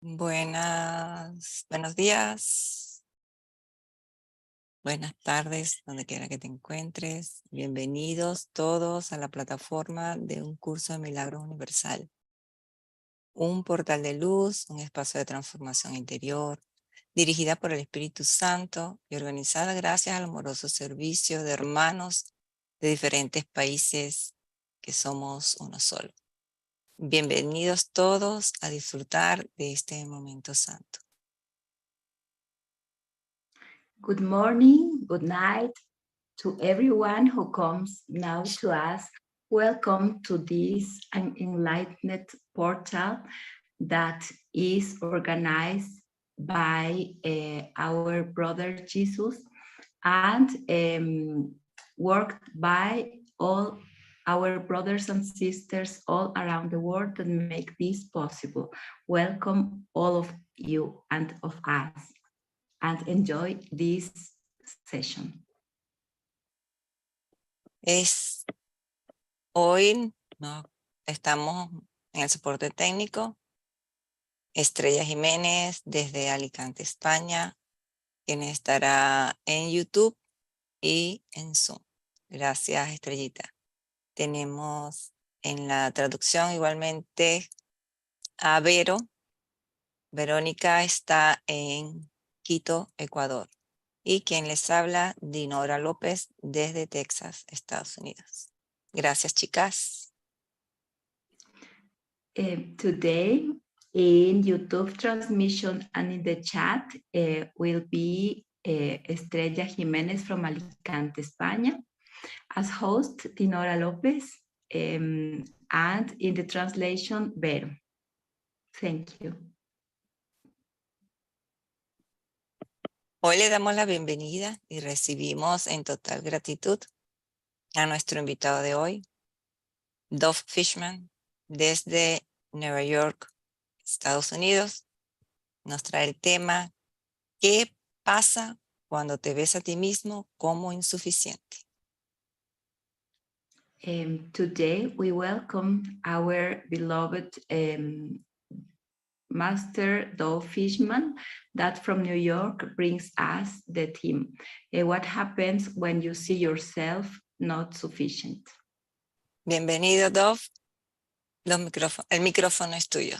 Buenos días, buenas tardes, donde quiera que te encuentres. Bienvenidos todos a la plataforma de Un Curso de Milagros Universal. Un portal de luz, un espacio de transformación interior, dirigida por el Espíritu Santo y organizada gracias al amoroso servicio de hermanos de diferentes países que somos uno solo. Bienvenidos todos a disfrutar de este momento santo. Good morning, good night to everyone who comes now to us. Welcome to this enlightened portal that is organized by our brother Jesus and worked by all our brothers and sisters all around the world that make this possible. Welcome all of you and of us, and enjoy this session. Hoy estamos en el soporte técnico. Estrella Jiménez desde Alicante, España, quien estará en YouTube y en Zoom. Gracias, Estrellita. Tenemos en la traducción igualmente a Vero. Verónica está en Quito, Ecuador. Y quien les habla, Dinora López, desde Texas, Estados Unidos. Gracias, chicas. Today, in YouTube transmission and in the chat, will be Estrella Jiménez from Alicante, España, as host, Dinora López, and in the translation, Vero. Thank you. Hoy le damos la bienvenida y recibimos en total gratitud a nuestro invitado de hoy, Fishman, desde Nueva York, Estados Unidos. Nos trae el tema ¿qué pasa cuando te ves a ti mismo como insuficiente? Today we welcome our beloved Master Fishman that from New York brings us the theme. What happens when you see yourself not sufficient? Bienvenido, Dov. El micrófono es tuyo.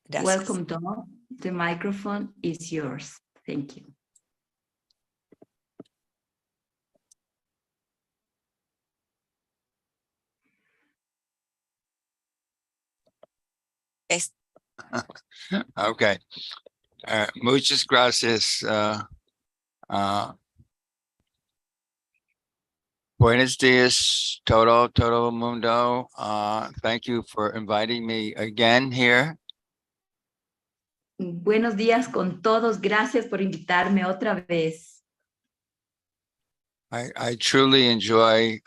Gracias. Welcome, Dov. The microphone is yours. Thank you. Okay. Muchas gracias. Buenos días, todo mundo. Thank you for inviting me again here. Buenos días con todos. Gracias por invitarme otra vez. I truly enjoy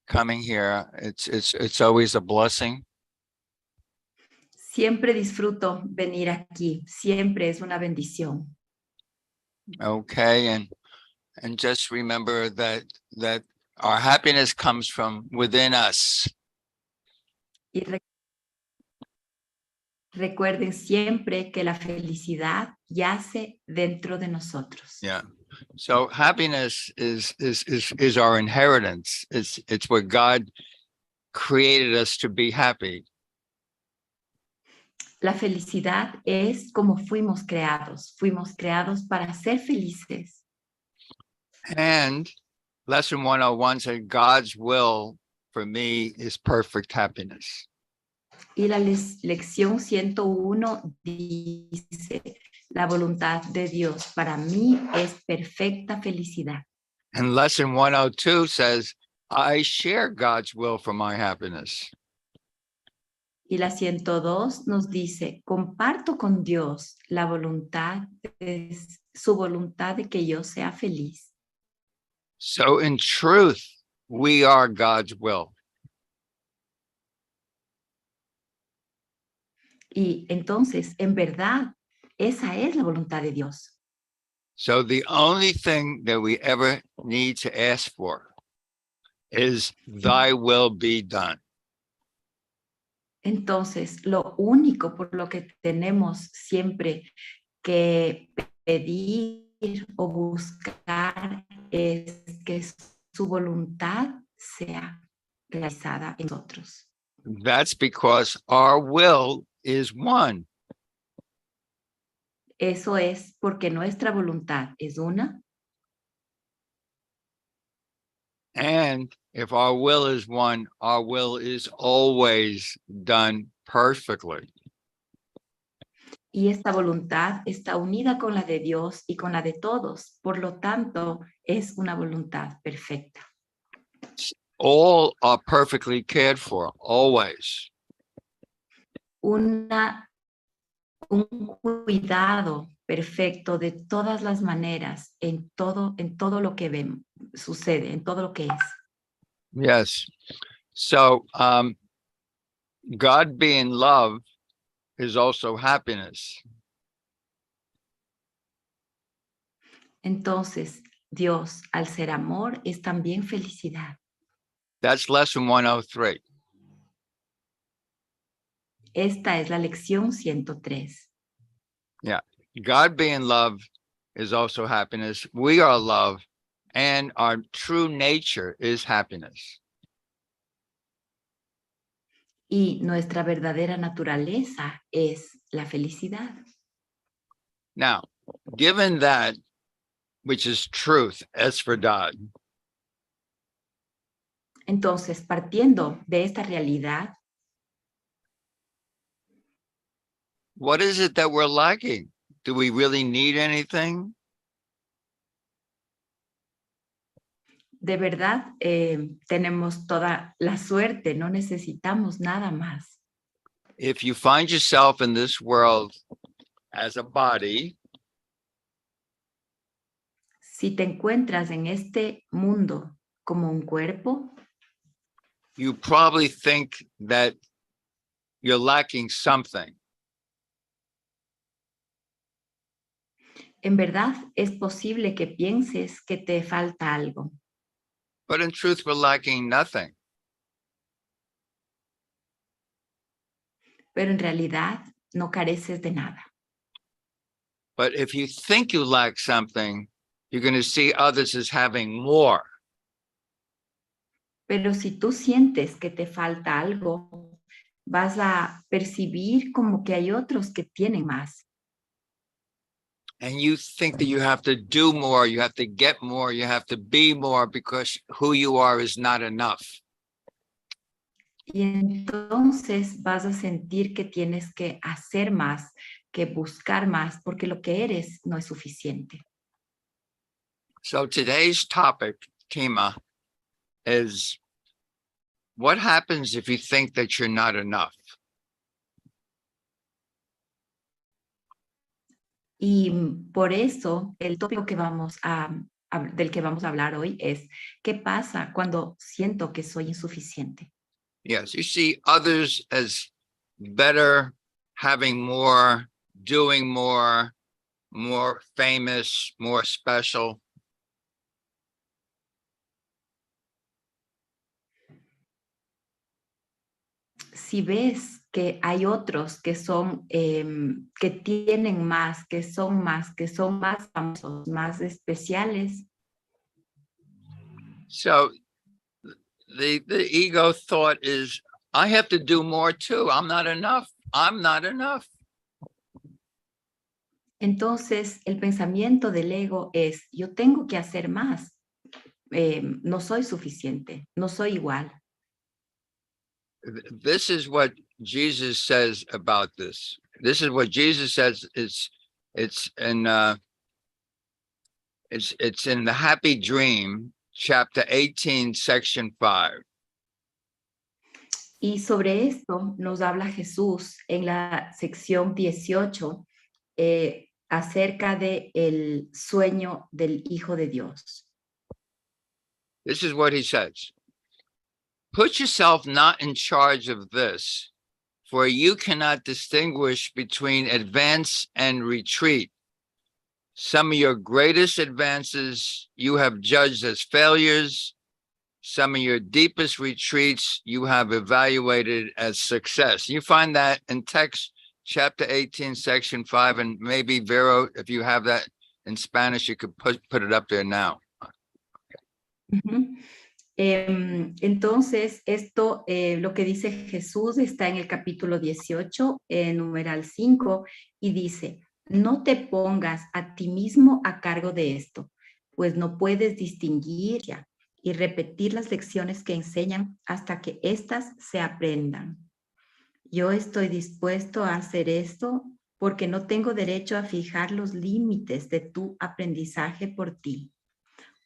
coming here. It's always a blessing. Siempre disfruto venir aquí. Siempre es una bendición. Okay, and just remember that our happiness comes from within us. Y recuerden siempre que la felicidad yace dentro de nosotros. Yeah. So happiness is our inheritance. It's what God created us to be happy. La felicidad es como fuimos creados para ser felices. And lesson 101 said God's will for me is perfect happiness. Y la lección 101 dice, la voluntad de Dios para mí es perfecta felicidad. And lesson 102 says, I share God's will for my happiness. Y la 102 nos dice, comparto con Dios la voluntad, su voluntad de que yo sea feliz. So in truth, we are God's will. Y entonces, en verdad, esa es la voluntad de Dios. So the only thing that we ever need to ask for is thy will be done. Entonces, lo único por lo que tenemos siempre que pedir o buscar es que su voluntad sea realizada en nosotros. That's because our will is one. Eso es porque nuestra voluntad es una. And if our will is one, our will is always done perfectly. Y esta voluntad está unida con la de Dios y con la de todos. Por lo tanto, es una voluntad perfecta. All are perfectly cared for, always. Un cuidado perfecto de todas las maneras en todo lo que vemos, sucede, en todo lo que es. Yes. So God being love is also happiness. Entonces, Dios, al ser amor, es también felicidad. That's lesson 103. Esta es la lección 103. God being love is also happiness. We are love, and our true nature is happiness. Y nuestra verdadera naturaleza es la felicidad. Now, given that, which is truth, es verdad, Entonces, partiendo de esta realidad, what is it that we're lacking? Do we really need anything? de verdad tenemos toda la suerte, no necesitamos nada más. If you find yourself in this world as a body, Si te encuentras en este mundo como un cuerpo, you probably think that you're lacking something. en verdad es posible que pienses que te falta algo, But in truth, we're lacking nothing. pero en realidad no careces de nada. But if you think you lack something, you're going to see others as having more. Pero si tú sientes que te falta algo, vas a percibir como que hay otros que tienen más. And you think that you have to do more, you have to get more, you have to be more because who you are is not enough. Y entonces vas a sentir que tienes que hacer más, que buscar más, porque lo que eres no es suficiente. So today's topic, Tema, is what happens if you think that you're not enough? Y por eso el tópico que del que vamos a hablar hoy es ¿qué pasa cuando siento que soy insuficiente? Yes, you see others as better, having more, doing more famous, more special. Si ves que hay otros que son, que tienen más, que son más famosos, más especiales. So the ego thought is, I have to do more too. I'm not enough. I'm not enough. Entonces, el pensamiento del ego es, yo tengo que hacer más. No soy suficiente, no soy igual. This is what Jesus says about this. This is what Jesus says. It's in the Happy Dream, chapter 18, section 5. Y sobre esto nos habla Jesús en la sección 18 acerca de el sueño del Hijo de Dios. This is what he says. Put yourself not in charge of this, for you cannot distinguish between advance and retreat. Some of your greatest advances you have judged as failures, some of your deepest retreats you have evaluated as success. You find that in text chapter 18, section 5, and maybe Vero, if you have that in Spanish, you could put it up there now. Entonces, esto, lo que dice Jesús está en el capítulo 18, numeral 5, y dice, no te pongas a ti mismo a cargo de esto, pues no puedes distinguir ya y repetir las lecciones que enseñan hasta que éstas se aprendan. Yo estoy dispuesto a hacer esto porque no tengo derecho a fijar los límites de tu aprendizaje por ti.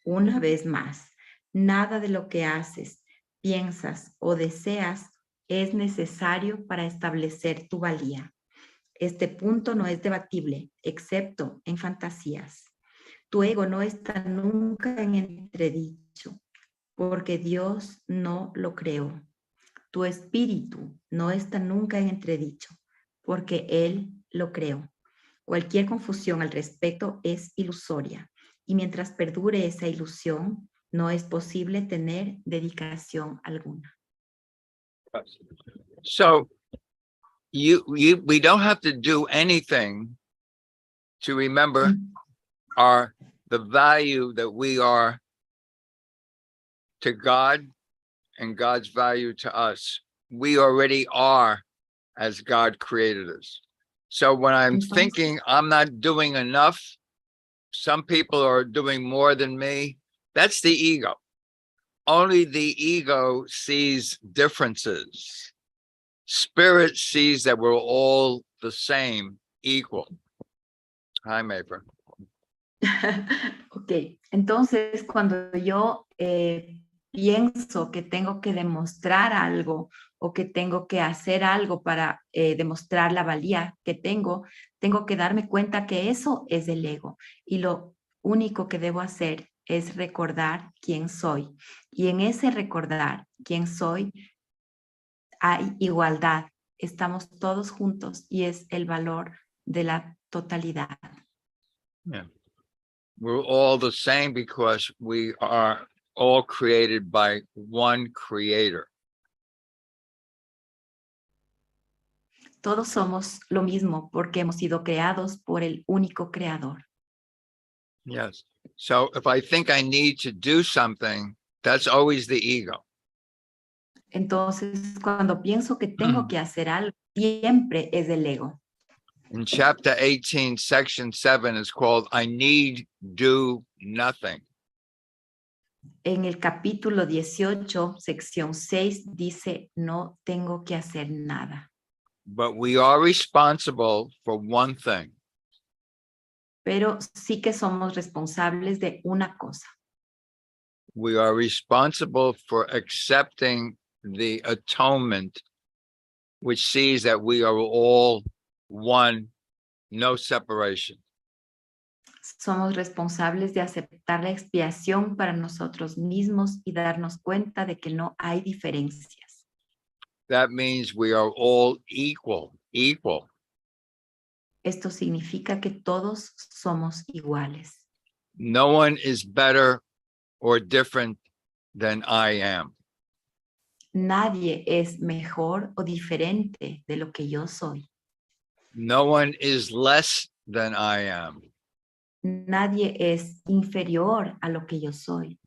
Una vez más, nada de lo que haces, piensas o deseas es necesario para establecer tu valía. Este punto no es debatible, excepto en fantasías. Tu ego no está nunca en entredicho, porque Dios no lo creó. Tu espíritu no está nunca en entredicho, porque Él lo creó. Cualquier confusión al respecto es ilusoria, y mientras perdure esa ilusión, no es posible tener dedicación alguna. So we don't have to do anything to remember the value that we are to God and God's value to us. We already are as God created us. So when I'm thinking I'm not doing enough, some people are doing more than me, that's the ego. Only the ego sees differences. Spirit sees that we're all the same, equal. Hi, Maper. Ok, entonces cuando yo pienso que tengo que demostrar algo o que tengo que hacer algo para demostrar la valía que tengo que darme cuenta que eso es el ego. Y lo único que debo hacer es recordar quién soy. Y en ese recordar quién soy hay igualdad. Estamos todos juntos y es el valor de la totalidad. Yeah. We're all the same because we are all created by one creator. Todos somos lo mismo porque hemos sido creados por el único creador. Yes. So if I think I need to do something, that's always the ego. Entonces, cuando pienso que tengo que hacer algo, siempre es el ego. In chapter 18, section 7 is called, I need do nothing. En el capítulo 18, sección 6, dice, no tengo que hacer nada. But we are responsible for one thing. Pero sí que somos responsables de una cosa. We are responsible for accepting the atonement, which sees that we are all one, no separation. Somos responsables de aceptar la expiación para nosotros mismos y darnos cuenta de que no hay diferencias. That means we are all equal. Esto significa que todos somos iguales. No one is better or different than I am. Nadie es mejor o diferente de lo que yo soy. No one is less than I am. Nadie es inferior a lo que yo soy.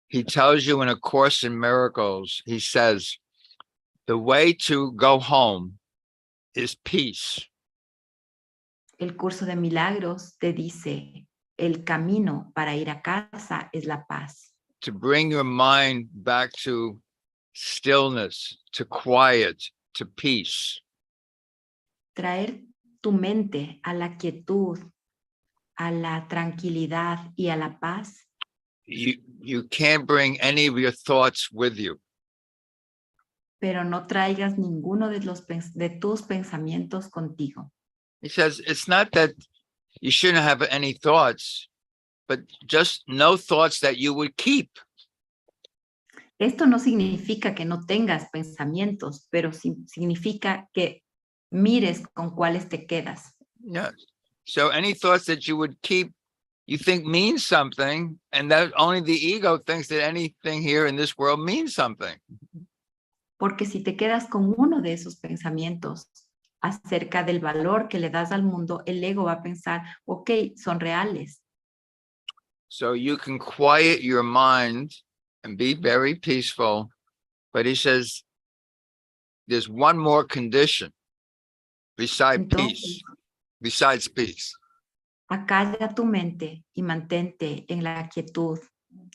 He tells you in A Course in Miracles, he says, the way to go home is peace. El curso de milagros te dice, el camino para ir a casa es la paz. To bring your mind back to stillness, to quiet, to peace. Traer tu mente a la quietud, a la tranquilidad y a la paz. You can't bring any of your thoughts with you. Pero no traigas ninguno de tus pensamientos contigo. He says, it's not that you shouldn't have any thoughts, but just no thoughts that you would keep. Esto no significa que no tengas pensamientos, pero significa que mires con cuáles te quedas. Yeah. So any thoughts that you would keep, you think means something, and that only the ego thinks that anything here in this world means something. Porque si te quedas con uno de esos pensamientos acerca del valor que le das al mundo, el ego va a pensar, ok, son reales. So you can quiet your mind and be very peaceful. But he says, there's one more condition besides peace. Besides peace. Acalla tu mente y mantente en la quietud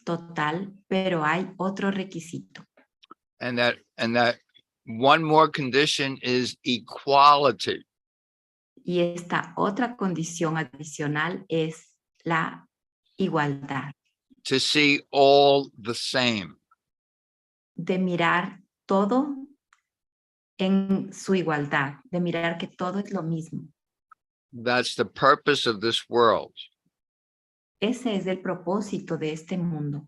total, pero hay otro requisito. And that one more condition is equality. Y esta otra condición adicional es la igualdad. To see all the same. De mirar todo en su igualdad, de mirar que todo es lo mismo. That's the purpose of this world. Ese es el propósito de este mundo.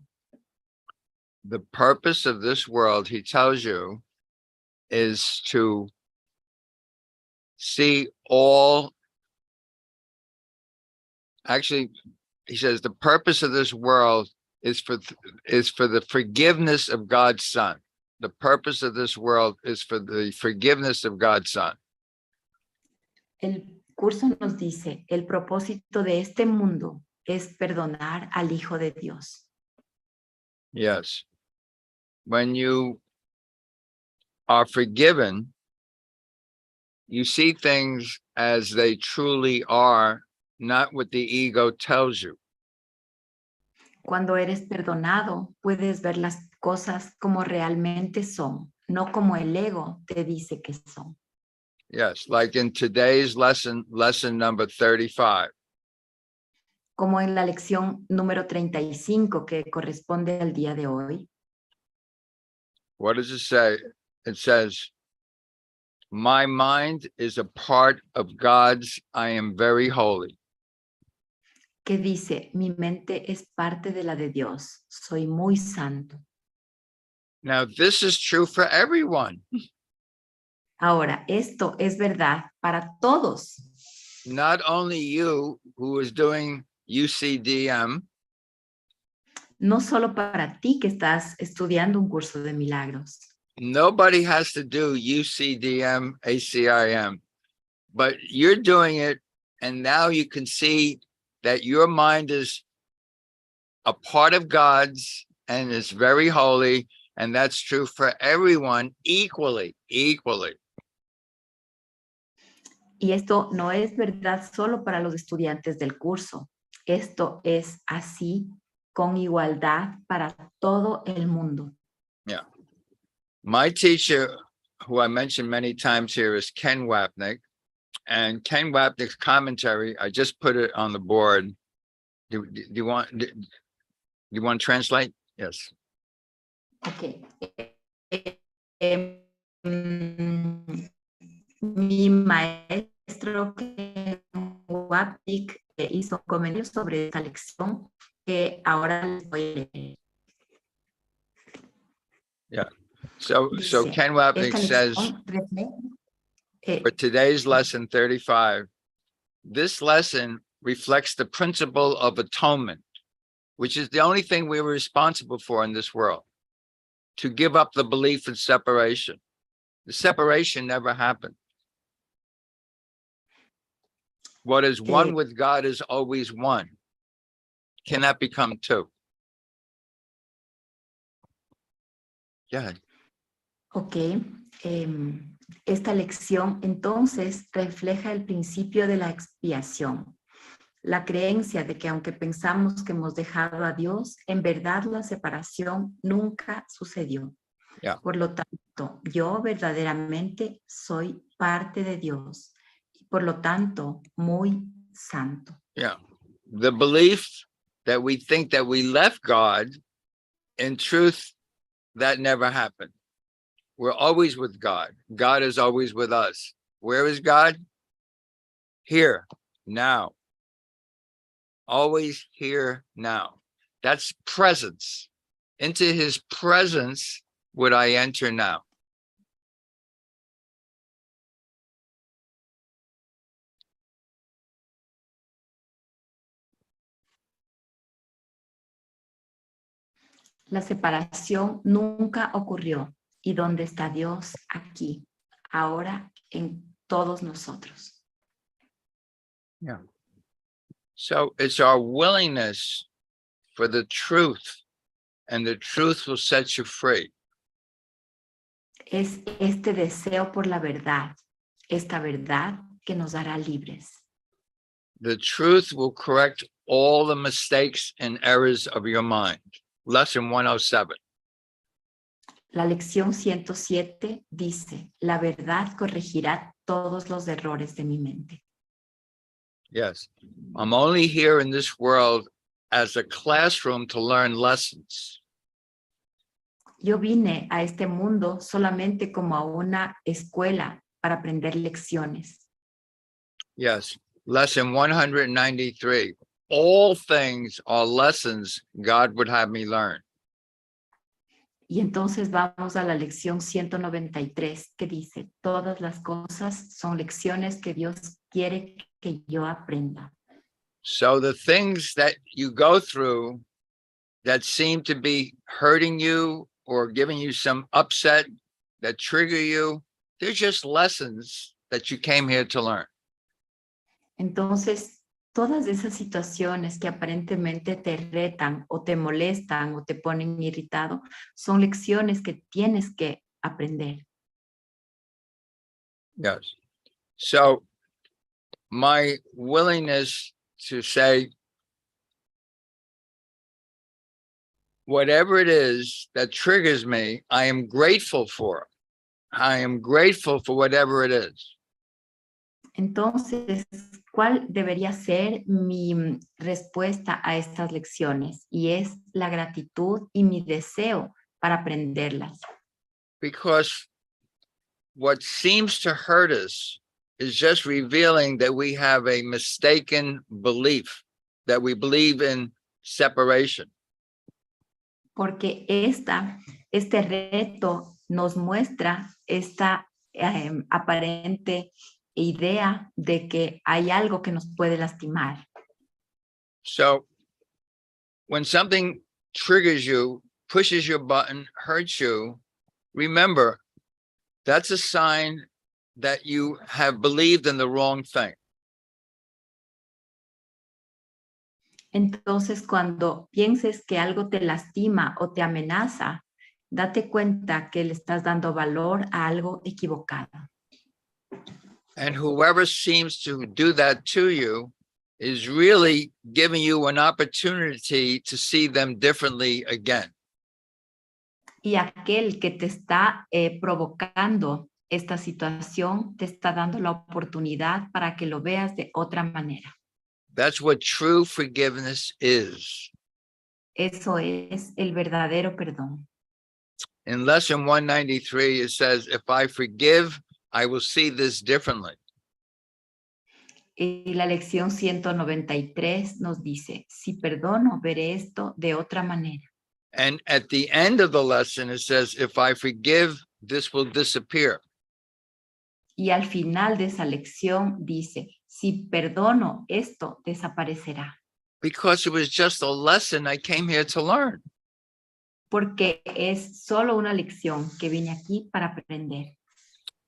The purpose of this world, he tells you, is to see all. Actually, he says the purpose of this world is for the forgiveness of God's Son. The purpose of this world is for the forgiveness of God's Son. El curso nos dice, el propósito de este mundo es perdonar al Hijo de Dios. Yes. When you are forgiven, you see things as they truly are, not what the ego tells you. Cuando eres perdonado, puedes ver las cosas como realmente son, no como el ego te dice que son. Yes, like in today's lesson number 35. Como en la lección número 35 que corresponde al día de hoy. What does it say? It says, my mind is a part of God's, I am very holy. Que dice, mi mente es parte de la de Dios, soy muy santo. Now, this is true for everyone. Ahora, esto es verdad para todos. Not only you who is doing UCDM. No solo para ti que estás estudiando un curso de milagros. Nobody has to do UCDM, ACIM, but you're doing it, and now you can see that your mind is a part of God's and is very holy, and that's true for everyone equally. Y esto no es verdad solo para los estudiantes del curso. Esto es así con igualdad para todo el mundo. Yeah. My teacher, who I mentioned many times here, is Ken Wapnick. And Ken Wapnick's commentary, I just put it on the board. Do you want to translate? Yes. Okay. Mi maestro Ken Wapnick hizo un comentario sobre esta lección que ahora les voy a leer. Yeah. So Ken Wapnick says, for today's lesson 35, this lesson reflects the principle of atonement, which is the only thing we were responsible for in this world, to give up the belief in separation. The separation never happened. What is one with God is always one, cannot become two. Yeah. Ok. Esta lección entonces refleja el principio de la expiación. La creencia de que aunque pensamos que hemos dejado a Dios, en verdad la separación nunca sucedió. Yeah. Por lo tanto, yo verdaderamente soy parte de Dios y por lo tanto muy santo. Yeah. The belief that we think that we left God, in truth, that never happened. We're always with God. God is always with us. Where is God? Here, now. Always here, now. That's presence. Into his presence would I enter now. La separación nunca ocurrió. ¿Y dónde está Dios? Aquí, ahora, en todos nosotros. Yeah. So it's our willingness for the truth, and the truth will set you free. Es este deseo por la verdad, esta verdad que nos hará libres. The truth will correct all the mistakes and errors of your mind. Lesson 107. La lección 107 dice, la verdad corregirá todos los errores de mi mente. Yes. I'm only here in this world as a classroom to learn lessons. Yo vine a este mundo solamente como a una escuela para aprender lecciones. Yes. Lesson 193. All things are lessons God would have me learn. Y entonces vamos a la lección 193 que dice, todas las cosas son lecciones que Dios quiere que yo aprenda. So the things that you go through that seem to be hurting you or giving you some upset that trigger you, they're just lessons that you came here to learn. Entonces, todas esas situaciones que aparentemente te retan o te molestan o te ponen irritado, son lecciones que tienes que aprender. Yes. So my willingness to say, whatever it is that triggers me, I am grateful for. I am grateful for whatever it is. Entonces, ¿cuál debería ser mi respuesta a estas lecciones? Y es la gratitud y mi deseo para aprenderlas. Because what seems to hurt us is just revealing that we have a mistaken belief, that we believe in separation. Porque este reto nos muestra esta aparente idea de que hay algo que nos puede lastimar. So when something triggers you, pushes your button, hurts you, remember, that's a sign that you have believed in the wrong thing. Entonces, cuando pienses que algo te lastima o te amenaza, date cuenta que le estás dando valor a algo equivocado. And whoever seems to do that to you is really giving you an opportunity to see them differently again. Y aquel que te está provocando esta situación, te está dando la oportunidad para que lo veas de otra manera. That's what true forgiveness is. Eso es el verdadero perdón. In lesson 193, it says, if I forgive, I will see this differently. Y la lección 193 nos dice, si perdono, veré esto de otra manera. And at the end of the lesson, it says, if I forgive, this will disappear. Y al final de esa lección dice, si perdono, esto desaparecerá. Because it was just a lesson I came here to learn. Porque es solo una lección que vine aquí para aprender.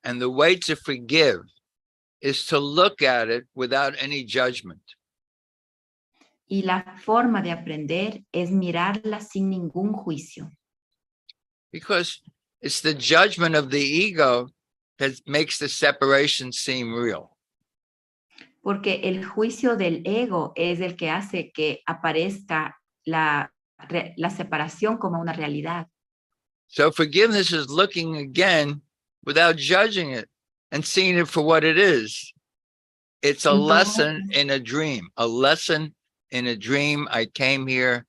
And the way to forgive is to look at it without any judgment. Y la forma de aprender es mirarla sin ningún juicio. Because it's the judgment of the ego that makes the separation seem real. Porque el juicio del ego es el que hace que aparezca la separación como una realidad. So forgiveness is looking again without judging it and seeing it for what it is. It's a lesson in a dream, a lesson in a dream I came here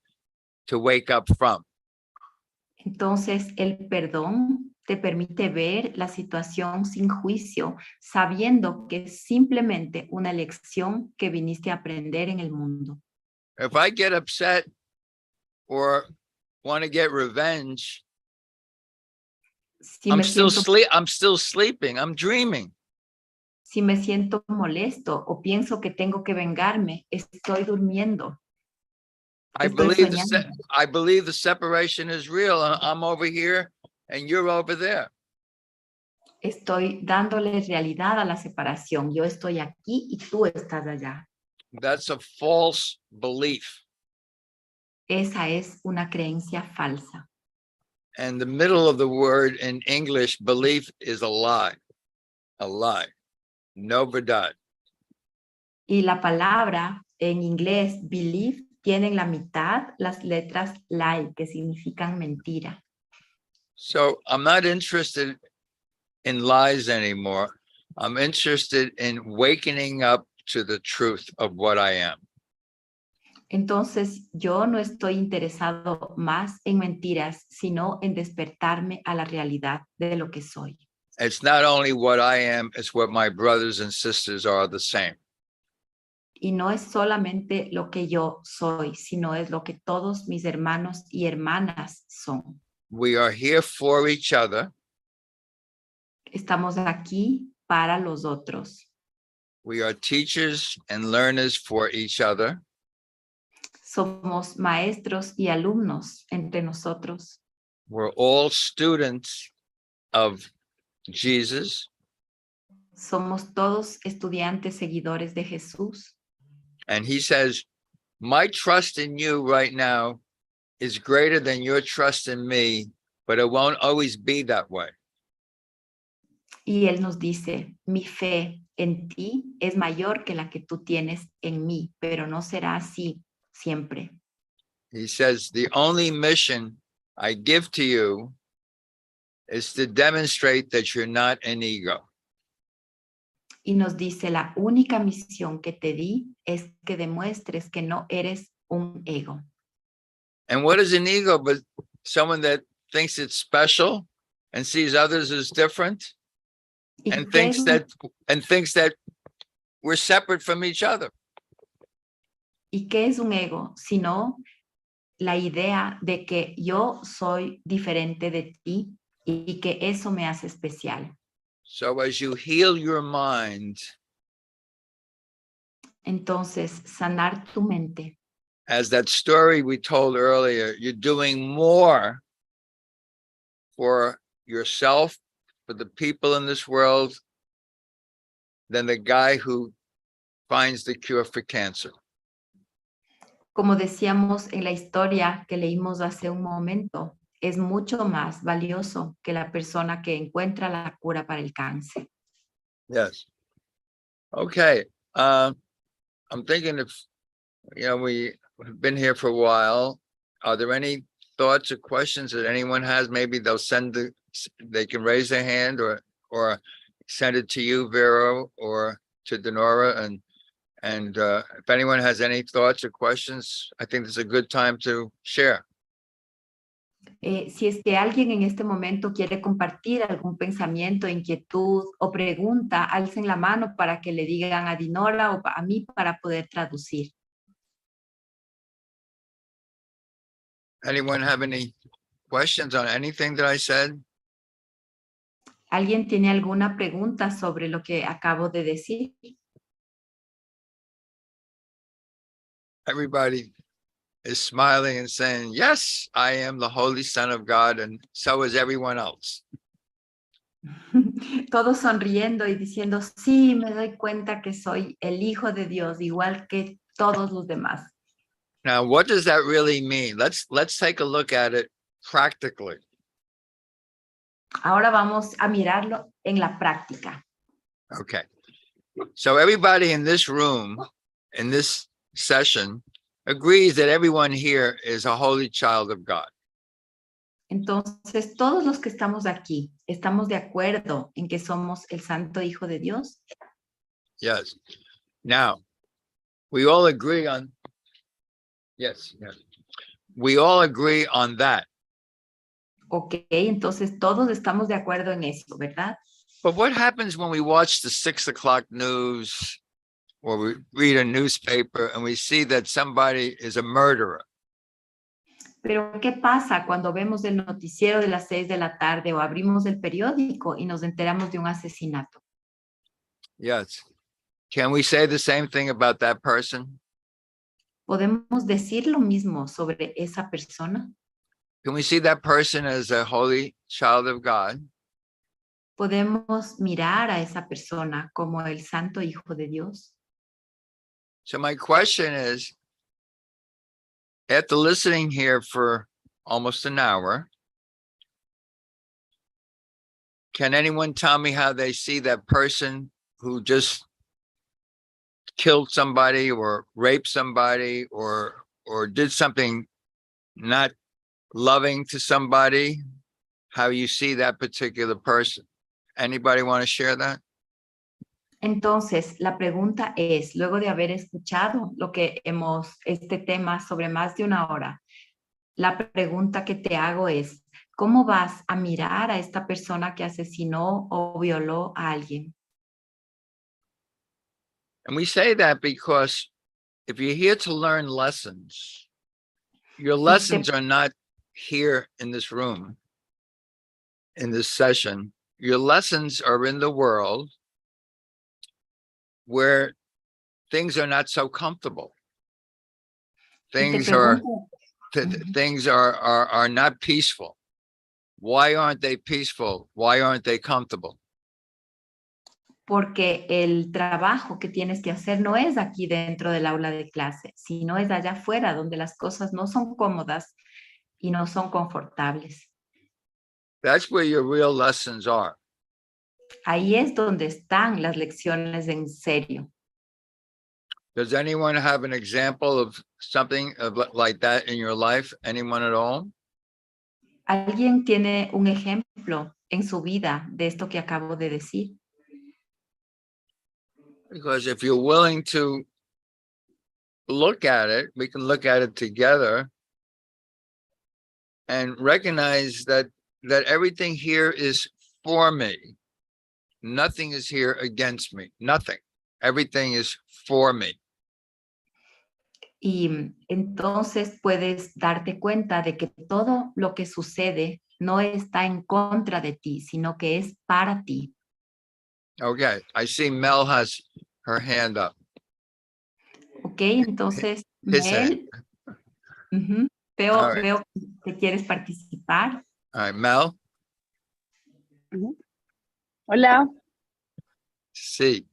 to wake up from. Entonces, el perdón te permite ver la situación sin juicio, sabiendo que es simplemente una lección que viniste a aprender en el mundo. If I get upset or want to get revenge, Si I'm me still sleeping, I'm dreaming. Si me siento molesto o pienso que tengo que vengarme, estoy durmiendo. I Estoy believe soñando. I believe the separation is real. I'm over here and you're over there. Estoy dándole realidad a la separación. Yo estoy aquí y tú estás allá. That's a false belief. Esa es una creencia falsa. And the middle of the word in English, belief, is a lie. A lie. No verdad. Y la palabra en inglés, believe, tiene en la mitad las letras lie, que significan mentira. So I'm not interested in lies anymore. I'm interested in wakening up to the truth of what I am. Entonces, yo no estoy interesado más en mentiras, sino en despertarme a la realidad de lo que soy. It's not only what I am, it's what my brothers and sisters are the same. Y no es solamente lo que yo soy, sino es lo que todos mis hermanos y hermanas son. We are here for each other. Estamos aquí para los otros. We are teachers and learners for each other. Somos maestros y alumnos entre nosotros. We're all students of Jesus. Somos todos estudiantes seguidores de Jesús. And he says, my trust in you right now is greater than your trust in me, but it won't always be that way. Y Él nos dice, mi fe en ti es mayor que la que tú tienes en mí, pero no será así siempre. He says, the only mission I give to you is to demonstrate that you're not an ego. Y nos dice, la única misión que te di es que demuestres que no eres un ego. And what is an ego but someone that thinks it's special and sees others as different ¿Y and qué thinks es that we're separate from each other? ¿Y qué es un ego? Sino la idea de que yo soy diferente de ti y que eso me hace especial. So as you heal your mind, Entonces, sanar tu mente. as that story we told earlier, you're doing more for yourself, for the people in this world, than the guy who finds the cure for cancer. Como decíamos en la historia que leímos hace un momento, es mucho más valioso que la persona que encuentra la cura para el cáncer. Yes. Okay. I'm thinking if, we've been here for a while. Are there any thoughts or questions that anyone has? Maybe they can raise their hand or send it to you, Vero, or to Denora. And if anyone has any thoughts or questions, I think it's a good time to share. Si es que alguien en este momento quiere compartir algún pensamiento, inquietud o pregunta, alcen la mano para que le digan a Dinora o a mí para poder traducir. Anyone have any questions on anything that I said? ¿Alguien tiene alguna pregunta sobre lo que acabo de decir? Everybody is smiling and saying, yes, I am the Holy Son of God, and so is everyone else. Todos sonriendo y diciendo, sí, me doy cuenta que soy el Hijo de Dios, igual que todos los demás. Now, what does that really mean? Let's take a look at it practically. Ahora vamos a mirarlo en la práctica. Okay. So everybody in this room, in this session, agrees that everyone here is a holy child of God. Entonces, todos los que estamos aquí, ¿estamos de acuerdo en que somos el Santo Hijo de Dios? Yes. Now, we all agree on, yes. We all agree on that. Ok, entonces todos estamos de acuerdo en eso, ¿verdad? But what happens when we watch the 6 o'clock news or we read a newspaper and we see that somebody is a murderer? Pero, ¿qué pasa cuando vemos el noticiero de las 6 de la tarde o abrimos el periódico y nos enteramos de un asesinato? Yes. Can we say the same thing about that person? ¿Podemos decir lo mismo sobre esa persona? Can we see that person as a holy child of God? ¿Podemos mirar a esa persona como el santo hijo de Dios? So my question is, after listening here for almost an hour, can anyone tell me how they see that person who just killed somebody or raped somebody or did something not loving to somebody, how you see that particular person? Anybody want to share that? Entonces, la pregunta es, luego de haber escuchado este tema sobre más de una hora, la pregunta que te hago es, ¿cómo vas a mirar a esta persona que asesinó o violó a alguien? And we say that because if you're here to learn lessons, your lessons are not here in this room, in this session. Your lessons are in the world where things are not so comfortable. Things are not peaceful. Why aren't they peaceful? Why aren't they comfortable? Porque el trabajo que tienes que hacer no es aquí dentro del aula de clase, sino es allá afuera donde las cosas no son cómodas y no son confortables. That's where your real lessons are. Ahí es donde están las lecciones en serio. Does anyone have an example of something like that in your life? Anyone at all? ¿Alguien tiene un ejemplo en su vida de esto que acabo de decir? Because if you're willing to look at it, we can look at it together and recognize that everything here is for me. Nothing is here against me. Nothing. Everything is for me. Y entonces puedes darte cuenta de que todo lo que sucede no está en contra de ti, sino que es para ti. Okay, I see Mel has her hand up. Ok, entonces, Mel, veo que quieres participar. All right, Mel. Hola. Sí.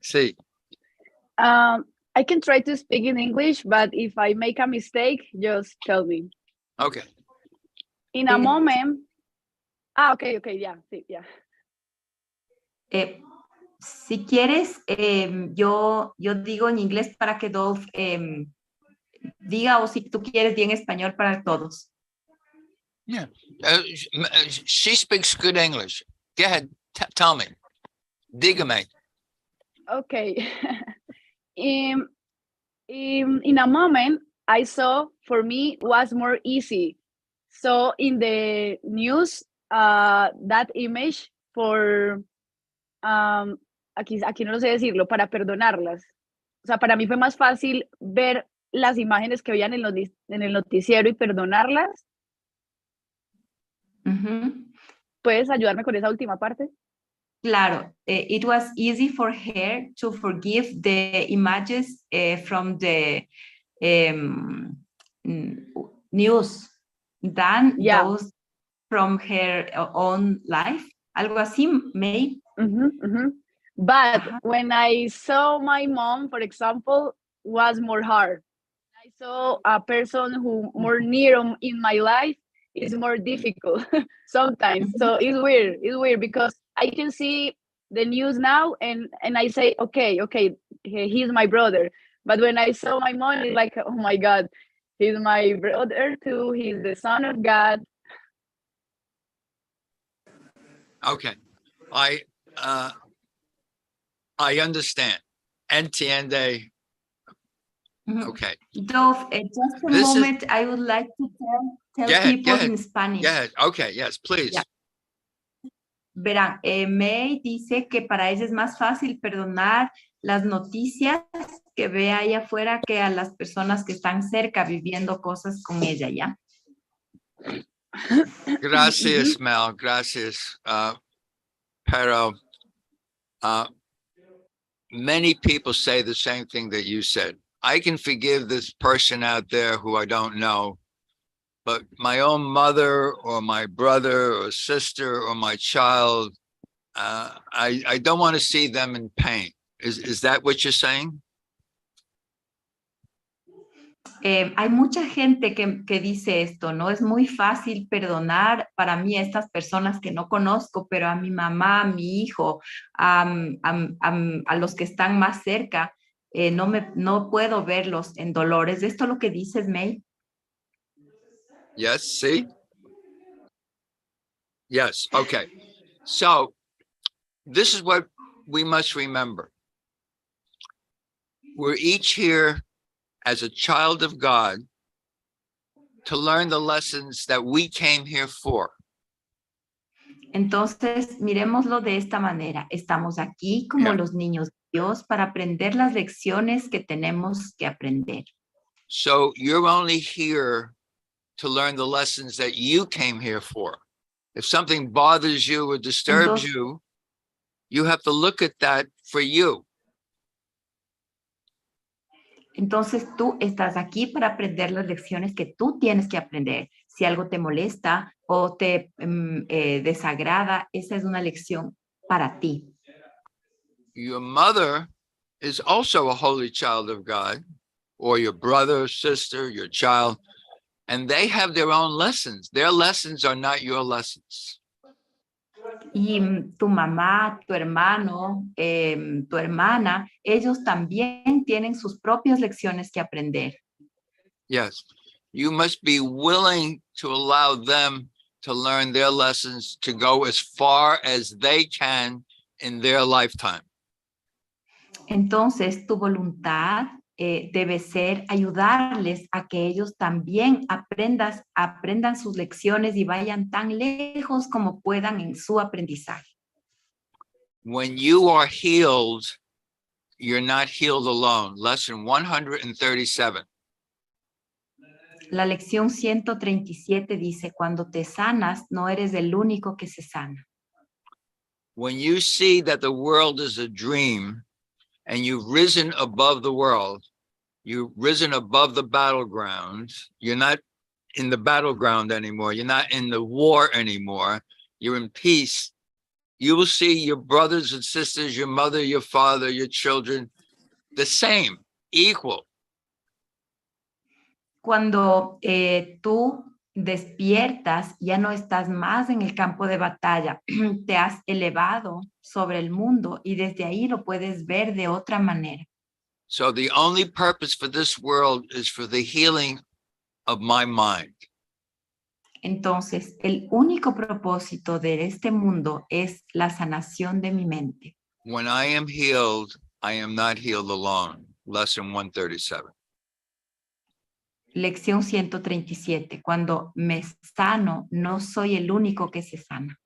I can try to speak in English, but if I make a mistake, just tell me. Okay. In a moment. Okay, yeah, sí, yeah. Si quieres, yo digo en inglés para que Dolph diga, o si tú quieres, di en español para todos. Yeah. She speaks good English. Go ahead, tell me. Dígame. Okay. In a moment, I saw for me was more easy. So in the news, that image for, aquí no lo sé decirlo, para perdonarlas. O sea, para mí fue más fácil ver las imágenes que veían en el noticiero y perdonarlas. ¿Puedes ayudarme con esa última parte? Claro, it was easy for her to forgive the images from the news than those from her own life. Algo así, May. But when I saw my mom, for example, was more hard. I saw a person who more near in my life is more difficult sometimes. So it's weird because I can see the news now and I say, okay, he's my brother. But when I saw my mom, it's like, oh my God, he's my brother too. He's the son of God. Okay. I understand. Entiende. Okay. Dolph, just a moment, I would like to tell people in Spanish. Yeah. Okay. Yes, please. Yeah. Verán, May dice que para ella es más fácil perdonar las noticias que ve ahí afuera que a las personas que están cerca viviendo cosas con ella, ¿ya? Gracias, Mel. Gracias. Pero many people say the same thing that you said. I can forgive this person out there who I don't know, but my own mother or my brother or sister or my child, I don't want to see them in pain. Is that what you're saying? Hay mucha gente que dice esto, ¿no? Es muy fácil perdonar para mí a estas personas que no conozco, pero a mi mamá, a mi hijo, a los que están más cerca, no puedo verlos en dolores. ¿Es esto lo que dices, May? Yes, see? Yes, okay. So this is what we must remember. We're each here as a child of God to learn the lessons that we came here for. Entonces, miremoslo de esta manera. Estamos aquí como los niños de Dios para aprender las lecciones que tenemos que aprender. So you're only here to learn the lessons that you came here for. If something bothers you or disturbs you, you have to look at that for you. Entonces tú estás aquí para aprender las lecciones que tú tienes que aprender. Si algo te molesta o te desagrada, esa es una lección para ti. Your mother is also a holy child of God, or your brother, sister, your child, and they have their own lessons. Their lessons are not your lessons. Y tu mamá, tu hermano, tu hermana, ellos también tienen sus propias lecciones que aprender. Yes, you must be willing to allow them to learn their lessons, to go as far as they can in their lifetime. Entonces, tu voluntad debe ser ayudarles a que ellos también aprendan sus lecciones y vayan tan lejos como puedan en su aprendizaje. When you are healed, you're not healed alone. Lesson 137. La lección 137 dice, cuando te sanas, no eres el único que se sana. When you see that the world is a dream and you've risen above the world, you've risen above the battleground, you're not in the battleground anymore, you're not in the war anymore, you're in peace, you will see your brothers and sisters, your mother, your father, your children, the same, equal. Cuando tú despiertas, ya no estás más en el campo de batalla, te has elevado sobre el mundo y desde ahí lo puedes ver de otra manera. So the only purpose for this world is for the healing of my mind. Entonces, el único propósito de este mundo es la sanación de mi mente. When I am healed, I am not healed alone. Lesson 137. Lección 137. Cuando me sano, no soy el único que se sana.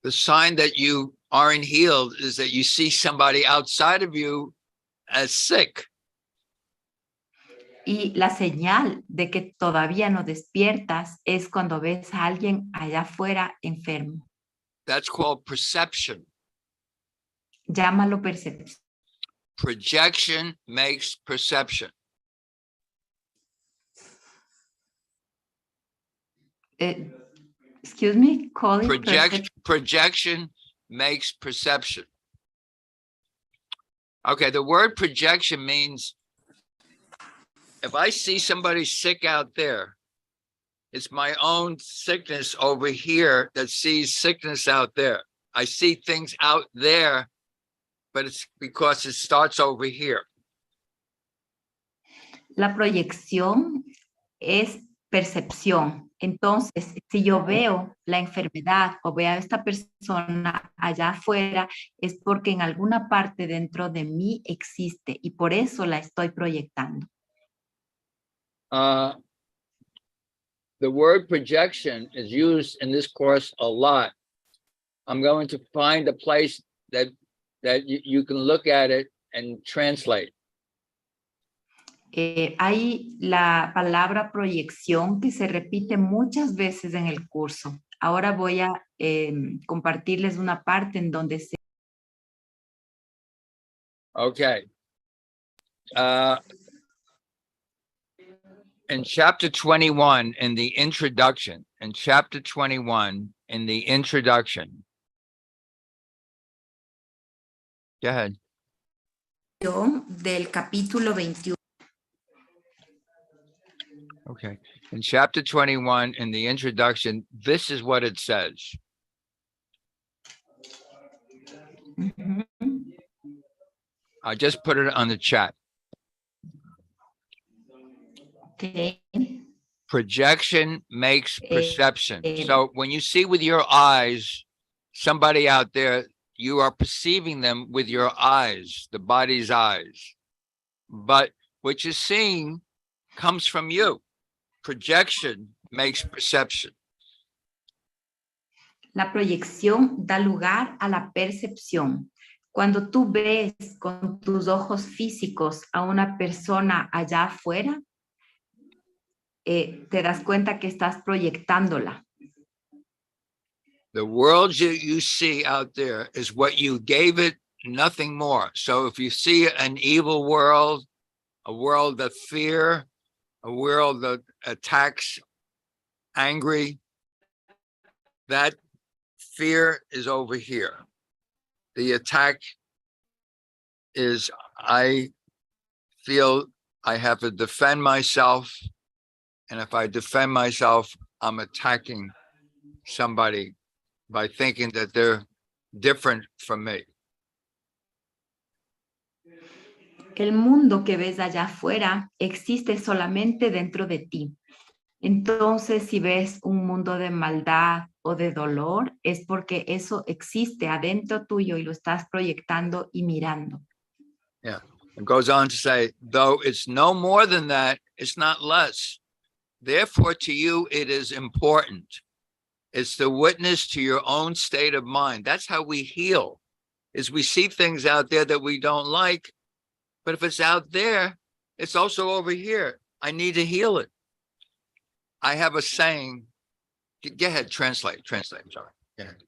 The sign that you aren't healed is that you see somebody outside of you as sick. Y la señal de que todavía no despiertas es cuando ves a alguien allá afuera enfermo. That's called perception. Llámalo percepción. Projection makes perception. Excuse me, call it Projection makes perception. Okay, the word projection means if I see somebody sick out there, it's my own sickness over here that sees sickness out there. I see things out there, but it's because it starts over here. La proyección es percepción. Entonces, si yo veo la enfermedad o veo a esta persona allá afuera, es porque en alguna parte dentro de mí existe y por eso la estoy proyectando. The word projection is used in this course a lot. I'm going to find a place that you can look at it and translate. Hay la palabra proyección que se repite muchas veces en el curso. Ahora voy a compartirles una parte en donde se... Okay. In chapter 21, in the introduction, in chapter 21, in the introduction. Go ahead. Del capítulo 21. Okay. In chapter 21, in the introduction, this is what it says. I just put it on the chat. Okay. Projection makes perception. So when you see with your eyes, somebody out there, you are perceiving them with your eyes, the body's eyes. But what you're seeing comes from you. Projection makes perception. La proyección da lugar a la percepción. Cuando tú ves con tus ojos físicos a una persona allá afuera, te das cuenta que estás proyectándola. The world you see out there is what you gave it, nothing more. So if you see an evil world, a world of fear, a world that attacks, angry, that fear is over here. The attack is, I feel I have to defend myself. And if I defend myself, I'm attacking somebody by thinking that they're different from me. El mundo que ves allá afuera existe solamente dentro de ti. Entonces, si ves un mundo de maldad o de dolor, es porque eso existe adentro tuyo y lo estás proyectando y mirando. Yeah. It goes on to say, though it's no more than that, it's not less. Therefore, to you, it is important. It's the witness to your own state of mind. That's how we heal, is we see things out there that we don't like, but if it's out there, it's also over here. I need to heal it. I have a saying. Go ahead, translate, I'm sorry. Go ahead.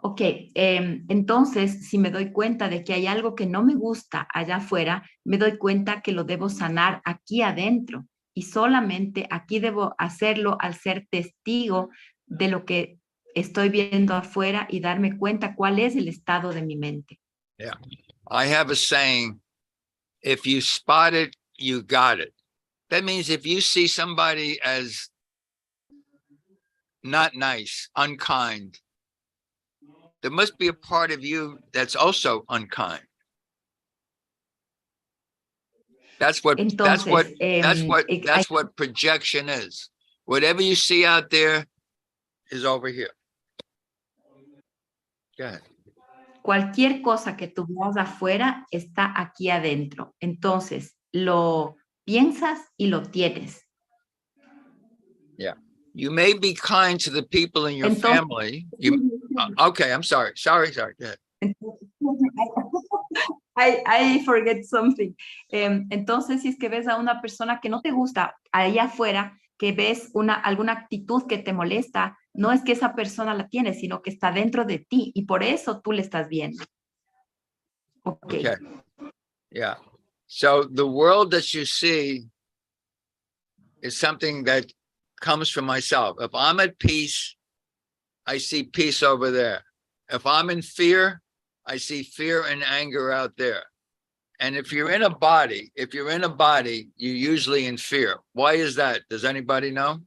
Ok, entonces, si me doy cuenta de que hay algo que no me gusta allá afuera, me doy cuenta que lo debo sanar aquí adentro. Y solamente aquí debo hacerlo al ser testigo de lo que estoy viendo afuera y darme cuenta cuál es el estado de mi mente. Yeah, I have a saying, if you spot it, you got it. That means if you see somebody as not nice, unkind, there must be a part of you that's also unkind. That's what projection is. Whatever you see out there is over here. Go ahead. Cualquier cosa que tú veas afuera está aquí adentro. Entonces, lo piensas y lo tienes. Yeah. You may be kind to the people in your family. Okay, I'm sorry. Sorry. Go ahead. I forget something. Entonces, si es que ves a una persona que no te gusta ahí afuera, que ves alguna actitud que te molesta, no es que esa persona la tiene, sino que está dentro de ti y por eso tú le estás viendo. Okay. Yeah. So the world that you see is something that comes from myself. If I'm at peace, I see peace over there. If I'm in fear, I see fear and anger out there. And if you're in a body, you're usually in fear. Why is that? Does anybody know?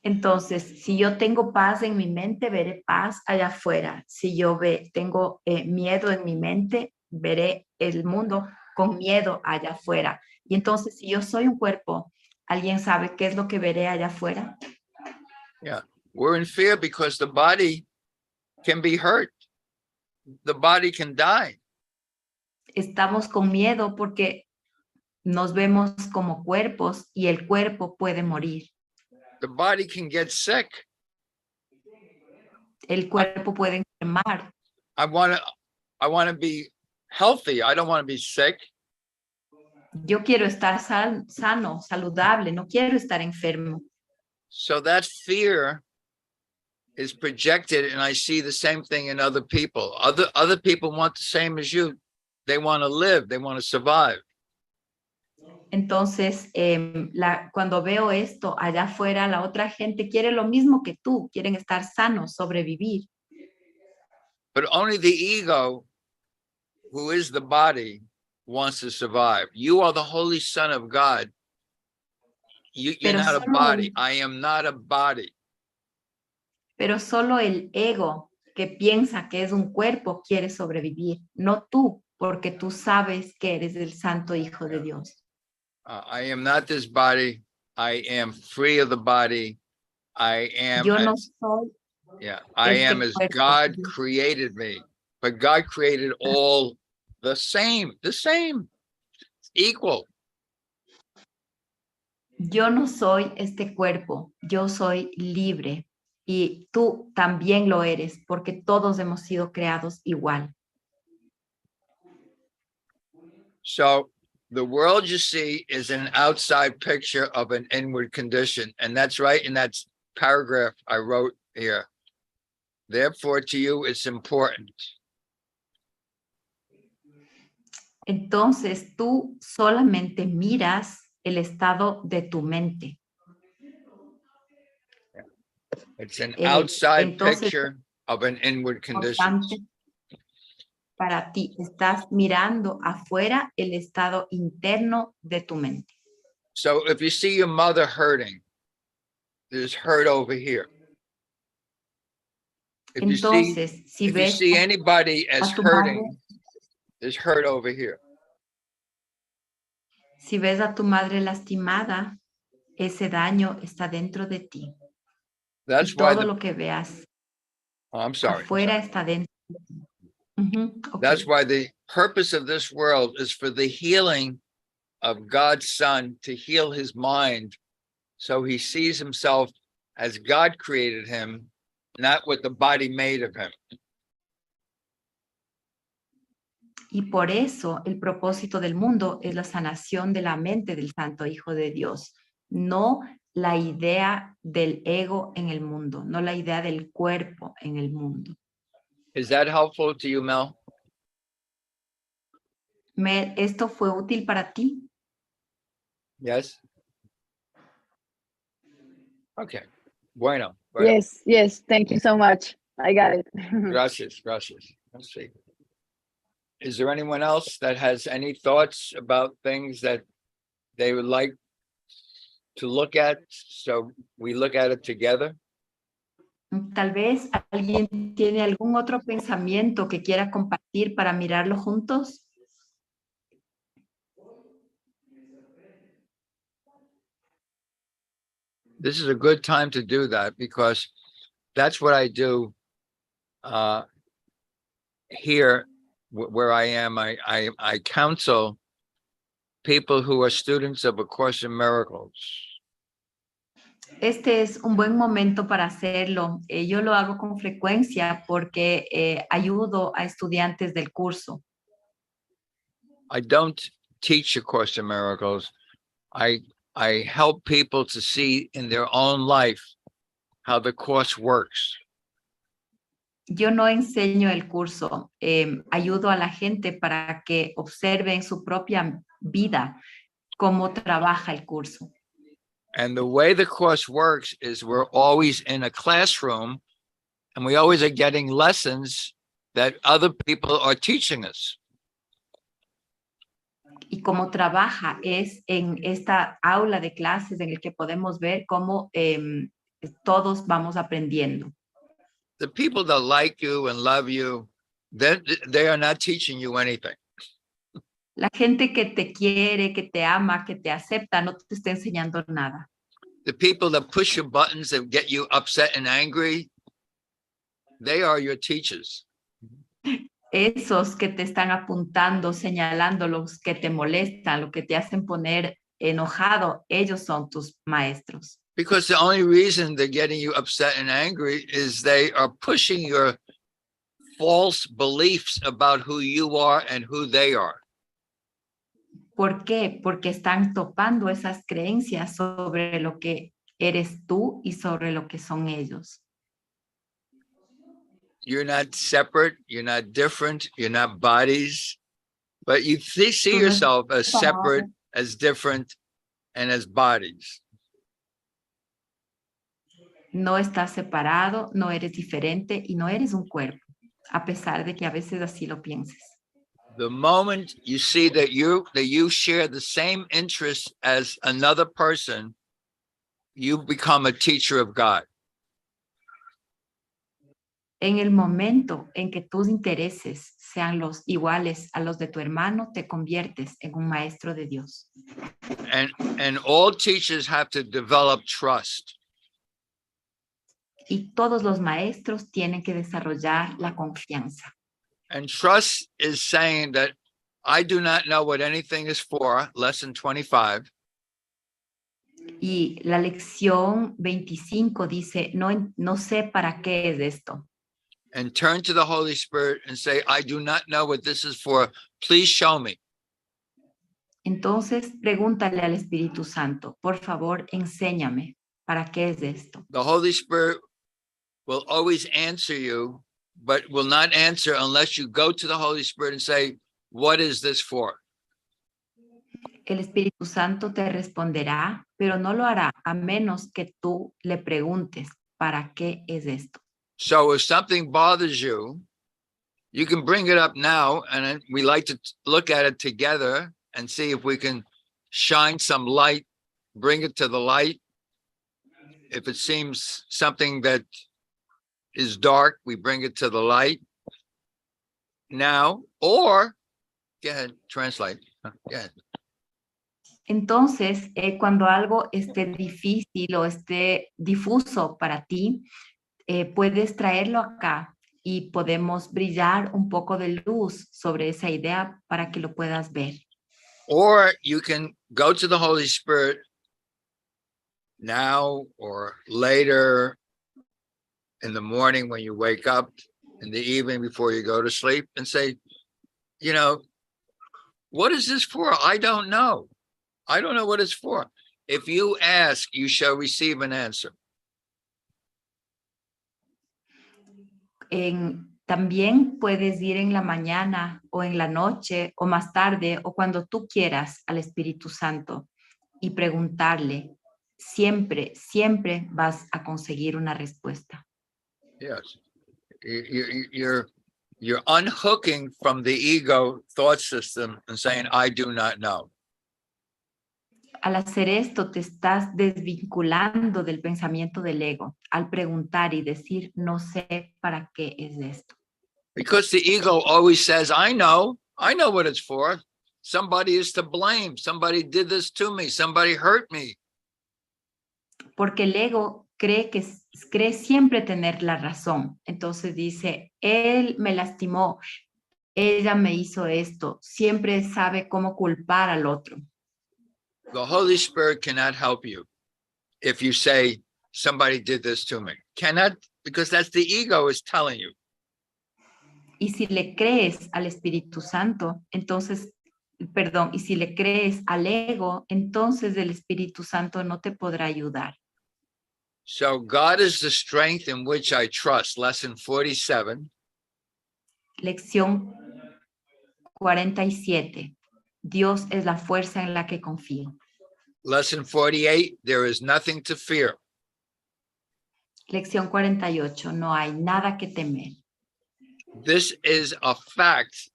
Entonces, si yo tengo paz en mi mente, veré paz allá afuera. Si yo tengo miedo en mi mente, veré el mundo con miedo allá afuera. Y entonces, si yo soy un cuerpo, ¿alguien sabe qué es lo que veré allá afuera? Yeah, we're in fear because the body can be hurt. The body can die. Estamos con miedo porque nos vemos como cuerpos y el cuerpo puede morir. The body can get sick. El cuerpo puede enfermar. I want to be healthy. I don't want to be sick. Yo quiero estar sano, saludable. No quiero estar enfermo. So that fear is projected, and I see the same thing in other people. Other people want the same as you. They want to live. They want to survive. Entonces, cuando veo esto allá afuera, la otra gente quiere lo mismo que tú, quieren estar sanos, sobrevivir. But only the ego, who is the body, wants to survive. You are the Holy Son of God. You're Pero not a solo body. I am not a body. Pero solo el ego que piensa que es un cuerpo quiere sobrevivir, no tú, porque tú sabes que eres el Santo Hijo de Dios. I am not this body. I am free of the body. I am Yo no as, soy I este am as cuerpo. God created me. But God created all the same, equal. Yo no soy este cuerpo, yo soy libre y tú también lo eres porque todos hemos sido creados igual. So the world you see is an outside picture of an inward condition. And that's right in that paragraph I wrote here. Therefore, to you, it's important. Entonces tú solamente miras el estado de tu mente. It's an outside Entonces, picture of an inward condition. Para ti, estás mirando afuera el estado interno de tu mente. So if you see your mother hurting, there's hurt over here. If Entonces, you see anybody as hurting, there's hurt over here. Si ves a tu madre lastimada, ese daño está dentro de ti. That's y why todo lo que veas afuera está dentro de ti. Okay. That's why the purpose of this world is for the healing of God's Son, to heal his mind, so he sees himself as God created him, not what the body made of him. Y por eso el propósito del mundo es la sanación de la mente del Santo Hijo de Dios, no la idea del ego en el mundo, no la idea del cuerpo en el mundo. Is that helpful to you, Mel? ¿Esto fue útil para ti? Yes. Okay. Bueno. Yes. Thank you so much. I got it. Gracias. Let's see. Is there anyone else that has any thoughts about things that they would like to look at, so we look at it together? Tal vez alguien tiene algún otro pensamiento que quiera compartir para mirarlo juntos. This is a good time to do that, because that's what I do here where I am. I counsel people who are students of A Course in Miracles. Este es un buen momento para hacerlo. Yo lo hago con frecuencia porque ayudo a estudiantes del curso. I don't teach A Course in Miracles. I help people to see in their own life how the course works. Yo no enseño el curso, ayudo a la gente para que observe en su propia vida cómo trabaja el curso. And the way the course works is we're always in a classroom, and we always are getting lessons that other people are teaching us. Y cómo trabaja es en esta aula de clases en el que podemos ver cómo todos vamos aprendiendo. The people that like you and love you, they are not teaching you anything. La gente que te quiere, que te ama, que te acepta, no te está enseñando nada. The people that push your buttons and get you upset and angry, they are your teachers. Esos que te están apuntando, señalando, los que te molestan, lo que te hacen poner enojado, ellos son tus maestros. Because the only reason they're getting you upset and angry is they are pushing your false beliefs about who you are and who they are. ¿Por qué? Porque están topando esas creencias sobre lo que eres tú y sobre lo que son ellos. You're not separate, you're not different, you're not bodies, but you see yourself as separate as different and as bodies. No estás separado, no eres diferente y no eres un cuerpo, a pesar de que a veces así lo pienses. The moment you see that you share the same interests as another person, you become a teacher of God. En el momento en que tus intereses sean los iguales a los de tu hermano, te conviertes en un maestro de Dios. And all teachers have to develop trust. Y todos los maestros tienen que desarrollar la confianza. And trust is saying that I do not know what anything is for, lesson 25. Y la lección 25 dice, no sé para qué es esto. And turn to the Holy Spirit and say, I do not know what this is for. Please show me. Entonces, pregúntale al Espíritu Santo, por favor, enséñame, ¿para qué es esto? The Holy Spirit will always answer you, but will not answer unless you go to the Holy Spirit and say, what is this for? El Espíritu Santo te responderá, pero no lo hará a menos que tú le preguntes, ¿para qué es esto? So if something bothers you, you can bring it up now, and we like to look at it together and see if we can shine some light, bring it to the light. If it seems something that is dark, we bring it to the light now, or go ahead, translate. Go ahead. Entonces, cuando algo esté difícil o esté difuso para ti, puedes traerlo acá y podemos brillar un poco de luz sobre esa idea para que lo puedas ver. Or you can go to the Holy Spirit now or later in the morning when you wake up, in the evening before you go to sleep, and say, you know, what is this for? I don't know. I don't know what it's for. If you ask, you shall receive an answer. También puedes ir en la mañana o en la noche o más tarde o cuando tú quieras al Espíritu Santo y preguntarle. Siempre, siempre vas a conseguir una respuesta. Yes. You're unhooking from the ego thought system and saying, I do not know. Al hacer esto, te estás desvinculando del pensamiento del ego al preguntar y decir, no sé para qué es esto. Because the ego always says, I know what it's for. Somebody is to blame. Somebody did this to me. Somebody hurt me. Porque el ego cree siempre tener la razón. Entonces dice, él me lastimó, ella me hizo esto. Siempre sabe cómo culpar al otro. The Holy Spirit cannot help you if you say, somebody did this to me. Cannot, because that's the ego is telling you. Y si le crees al Espíritu Santo, entonces, perdón, y si le crees al ego, entonces el Espíritu Santo no te podrá ayudar. So God is the strength in which I trust. Lesson 47. Lección 47. Dios es la fuerza en la que confío. Lesson 48, there is nothing to fear. Lección 48, no hay nada que temer. This is a fact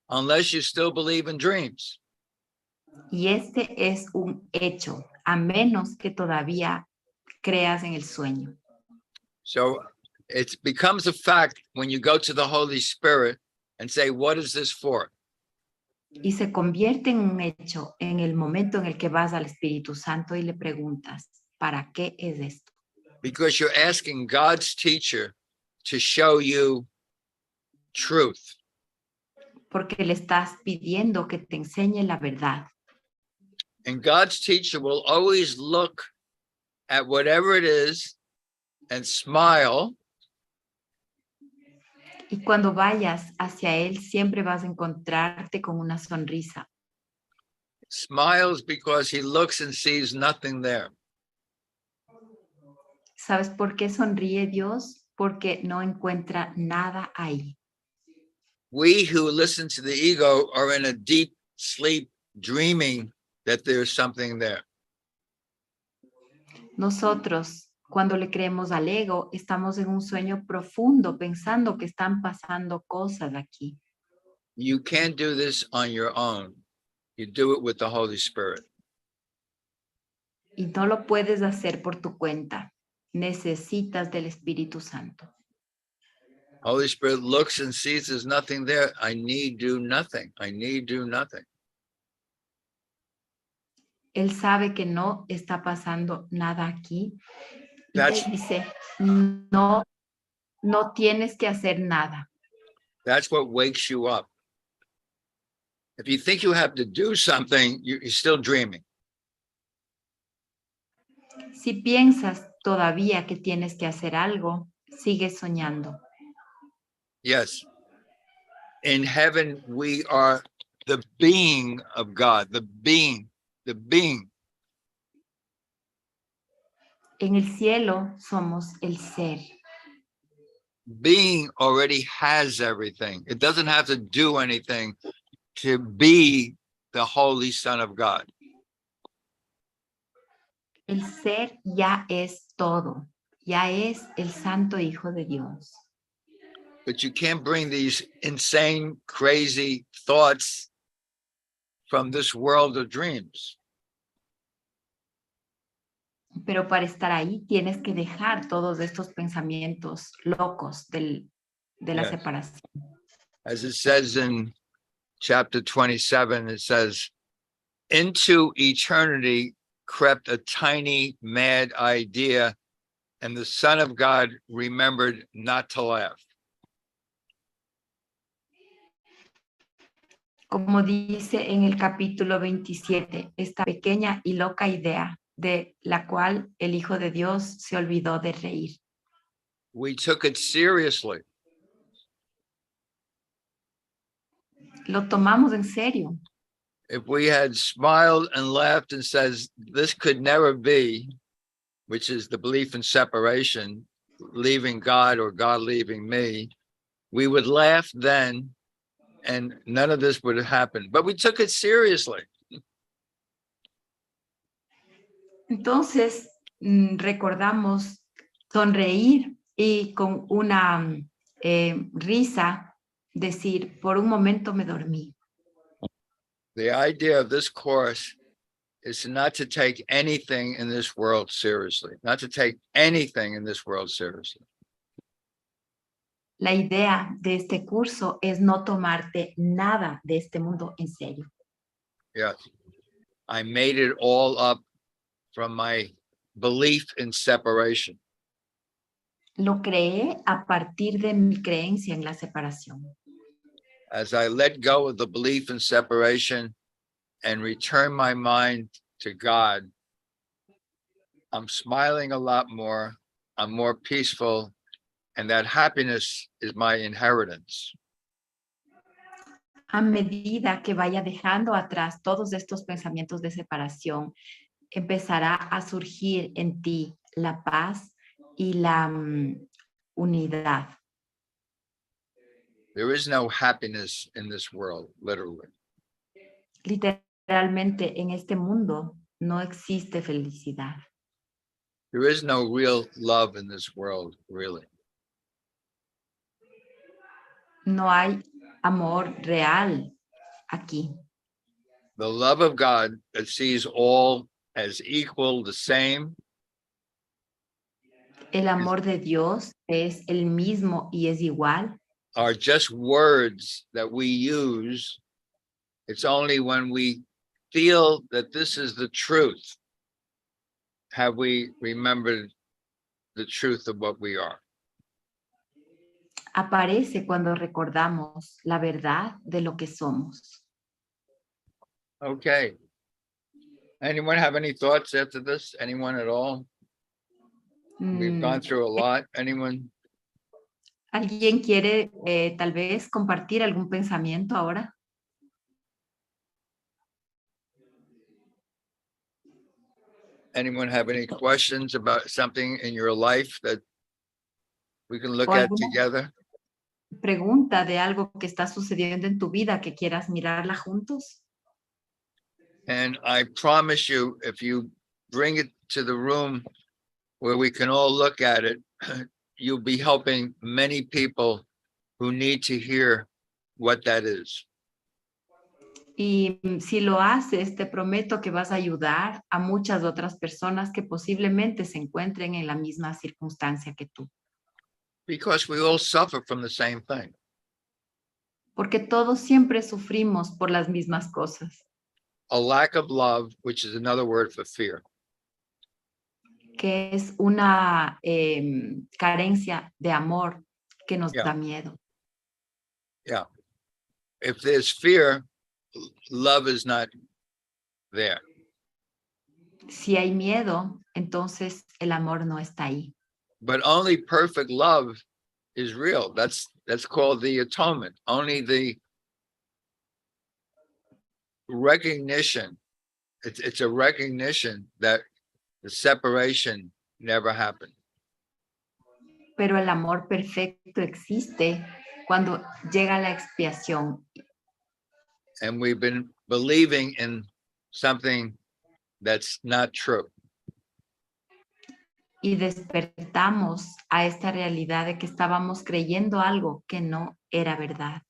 unless you still believe in dreams. Y este es un hecho, a menos que todavía creas en el sueño. So it becomes a fact when you go to the Holy Spirit and say, what is this for? Y se convierte en un hecho en el momento en el que vas al Espíritu Santo y le preguntas, ¿para qué es esto? Because you're asking God's teacher to show you truth. Porque le estás pidiendo que te enseñe la verdad. And God's teacher will always look at whatever it is and smile. Y cuando vayas hacia él, siempre vas a encontrarte con una sonrisa. Smiles because he looks and sees nothing there. ¿Sabes por qué sonríe Dios? Porque no encuentra nada ahí. We who listen to the ego are in a deep sleep, dreaming that there's something there. Nosotros, cuando le creemos al ego, estamos en un sueño profundo pensando que están pasando cosas aquí. You can't do this on your own. You do it with the Holy Spirit. Y no lo puedes hacer por tu cuenta. Necesitas del Espíritu Santo. Holy Spirit looks and sees there's nothing there. I need do nothing. I need do nothing. Él sabe que no está pasando nada aquí. Y That's- te dice, no tienes que hacer nada. That's what wakes you up. If you think you have to do something, you're still dreaming. Si piensas todavía que tienes que hacer algo, sigues soñando. Yes. In heaven, we are the being of God, the being. En el cielo somos el ser. Being already has everything. It doesn't have to do anything to be the Holy Son of God. El ser ya es todo. Ya es el Santo Hijo de Dios. But you can't bring these insane, crazy thoughts from this world of dreams. Pero para estar ahí tienes que dejar todos estos pensamientos locos de la Yes. separación. As it says in chapter 27, it says, into eternity crept a tiny mad idea, and the Son of God remembered not to laugh. Como dice en el capítulo 27, esta pequeña y loca idea de la cual el Hijo de Dios se olvidó de reír. We took it seriously. Lo tomamos en serio. If we had smiled and laughed and says, this could never be, which is the belief in separation, leaving God or God leaving me, we would laugh then and none of this would have happened. But we took it seriously. Entonces, recordamos sonreír y con una risa decir, por un momento me dormí. The idea of this course is not to take anything in this world seriously, not to take anything in this world seriously. La idea de este curso es no tomarte nada de este mundo en serio. Yes. I made it all up from my belief in separation. Lo creé a partir de mi creencia en la separación. As I let go of the belief in separation and return my mind to God, I'm smiling a lot more, I'm more peaceful, and that happiness is my inheritance. A medida que vaya dejando atrás todos estos pensamientos de separación, empezará a surgir en ti la paz y la unidad. There is no happiness in this world, literally. Literalmente en este mundo no existe felicidad. There is no real love in this world, really. No hay amor real aquí. The love of God that sees all as equal, the same, El amor de Dios es el mismo y es igual. are just words that we use. It's only when we feel that this is the truth have we remembered the truth of what we are. Aparece cuando recordamos la verdad de lo que somos. Okay. Anyone have any thoughts after this? Anyone at all? We've gone through a lot. Anyone? ¿Alguien quiere tal vez compartir algún pensamiento ahora? Anyone have any questions about something in your life that we can look ¿O at alguna together? pregunta de algo que está sucediendo en tu vida que quieras mirarla juntos? And I promise you, if you bring it to the room where we can all look at it, you'll be helping many people who need to hear what that is. Y si lo haces, te prometo que vas a ayudar a muchas otras personas que posiblemente se encuentren en la misma circunstancia que tú. Because we all suffer from the same thing. Porque todos siempre sufrimos por las mismas cosas. A lack of love, which is another word for fear. Que es una carencia de amor que nos Yeah. da miedo. Yeah. If there's fear, love is not there. Si hay miedo, entonces el amor no está ahí. But only perfect love is real. That's called the atonement. Only the recognition. It's a recognition that the separation never happened. Pero el amor perfecto existe cuando llega la expiación. And we've been believing in something that's not true. Y despertamos a esta realidad de que estábamos creyendo algo que no era verdad.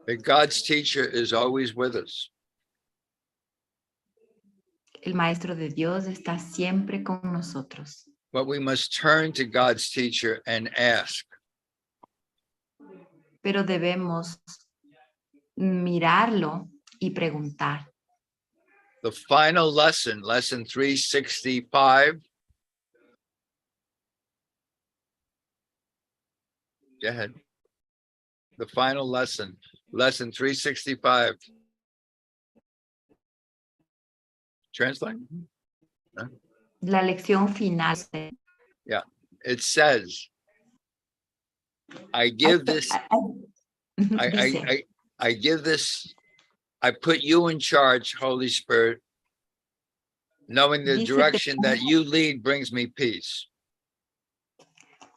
That God's teacher is always with us. El Maestro de Dios está siempre con nosotros. But we must turn to God's teacher and ask. Pero debemos mirarlo y preguntar. The final lesson, lesson 365. Go ahead. The final lesson, lesson 365. Translate? La lección final. It says, I give this, Dice, I give this, I put you in charge, Holy Spirit, knowing the Dice, direction that you lead brings me peace.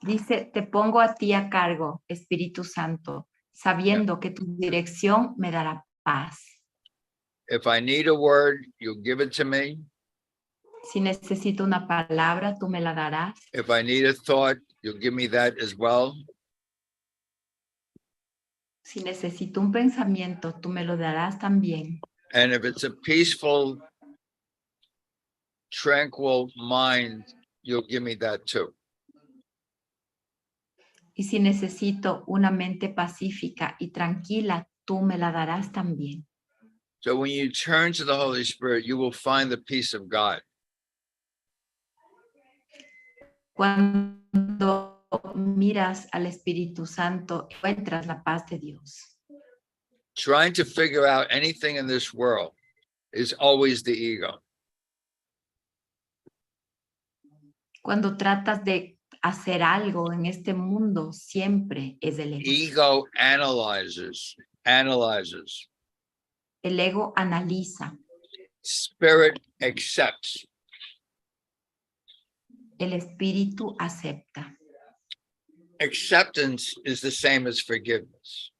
Dice, te pongo a ti a cargo, Espíritu Santo, sabiendo que tu dirección me dará paz. If I need a word, you'll give it to me. Si necesito una palabra, tú me la darás. If I need a thought, you'll give me that as well. Si necesito un pensamiento, tú me lo darás también. And if it's a peaceful, tranquil mind, you'll give me that too. Y si necesito una mente pacífica y tranquila, tú me la darás también. So when you turn to the Holy Spirit, you will find the peace of God. Cuando miras al Espíritu Santo, encuentras la paz de Dios. Trying to figure out anything in this world is always the ego. Cuando tratas de hacer algo en este mundo, siempre es el ego. Ego analyzes. El ego analiza. Spirit accepts. El espíritu acepta. Acceptance is the same as forgiveness.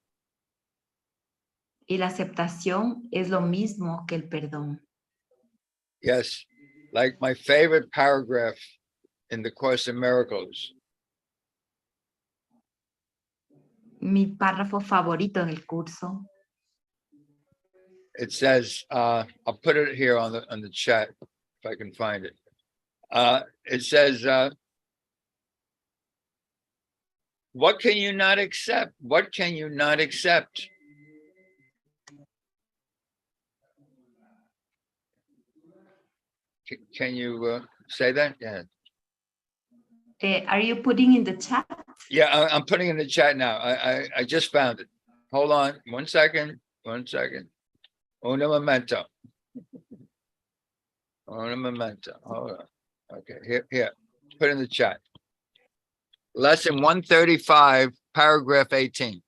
Y la aceptación es lo mismo que el perdón. Yes, like my favorite paragraph in the Course in Miracles. Mi párrafo favorito en el curso. It says, I'll put it here on the chat if I can find it. It says, what can you not accept? What can you not accept? Can you say that? Yeah. Are you putting in the chat? Yeah, I'm putting it in the chat now. I just found it. Hold on, 1 second. Un momento. Hold on. Okay, here. Put it in the chat. Lesson 135, paragraph 18.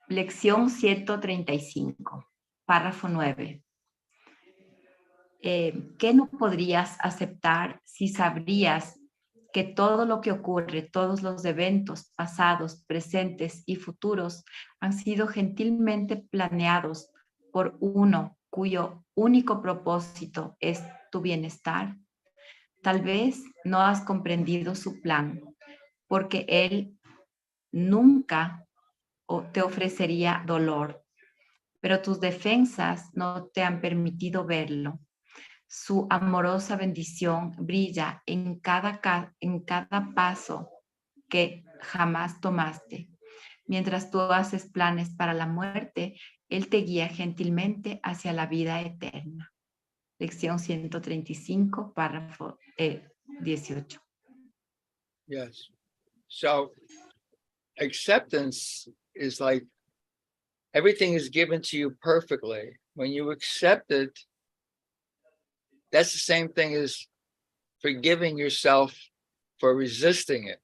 Lección 135, párrafo 9. ¿Qué no podrías aceptar si sabrías que todo lo que ocurre, todos los eventos pasados, presentes y futuros han sido gentilmente planeados por uno cuyo único propósito es tu bienestar. Tal vez no has comprendido su plan, porque él nunca te ofrecería dolor, pero tus defensas no te han permitido verlo. Su amorosa bendición brilla en cada paso que jamás tomaste. Mientras tú haces planes para la muerte, Él te guía gentilmente hacia la vida eterna. Lección 135, párrafo 18. Yes. So acceptance is like everything is given to you perfectly. When you accept it, that's the same thing as forgiving yourself for resisting it.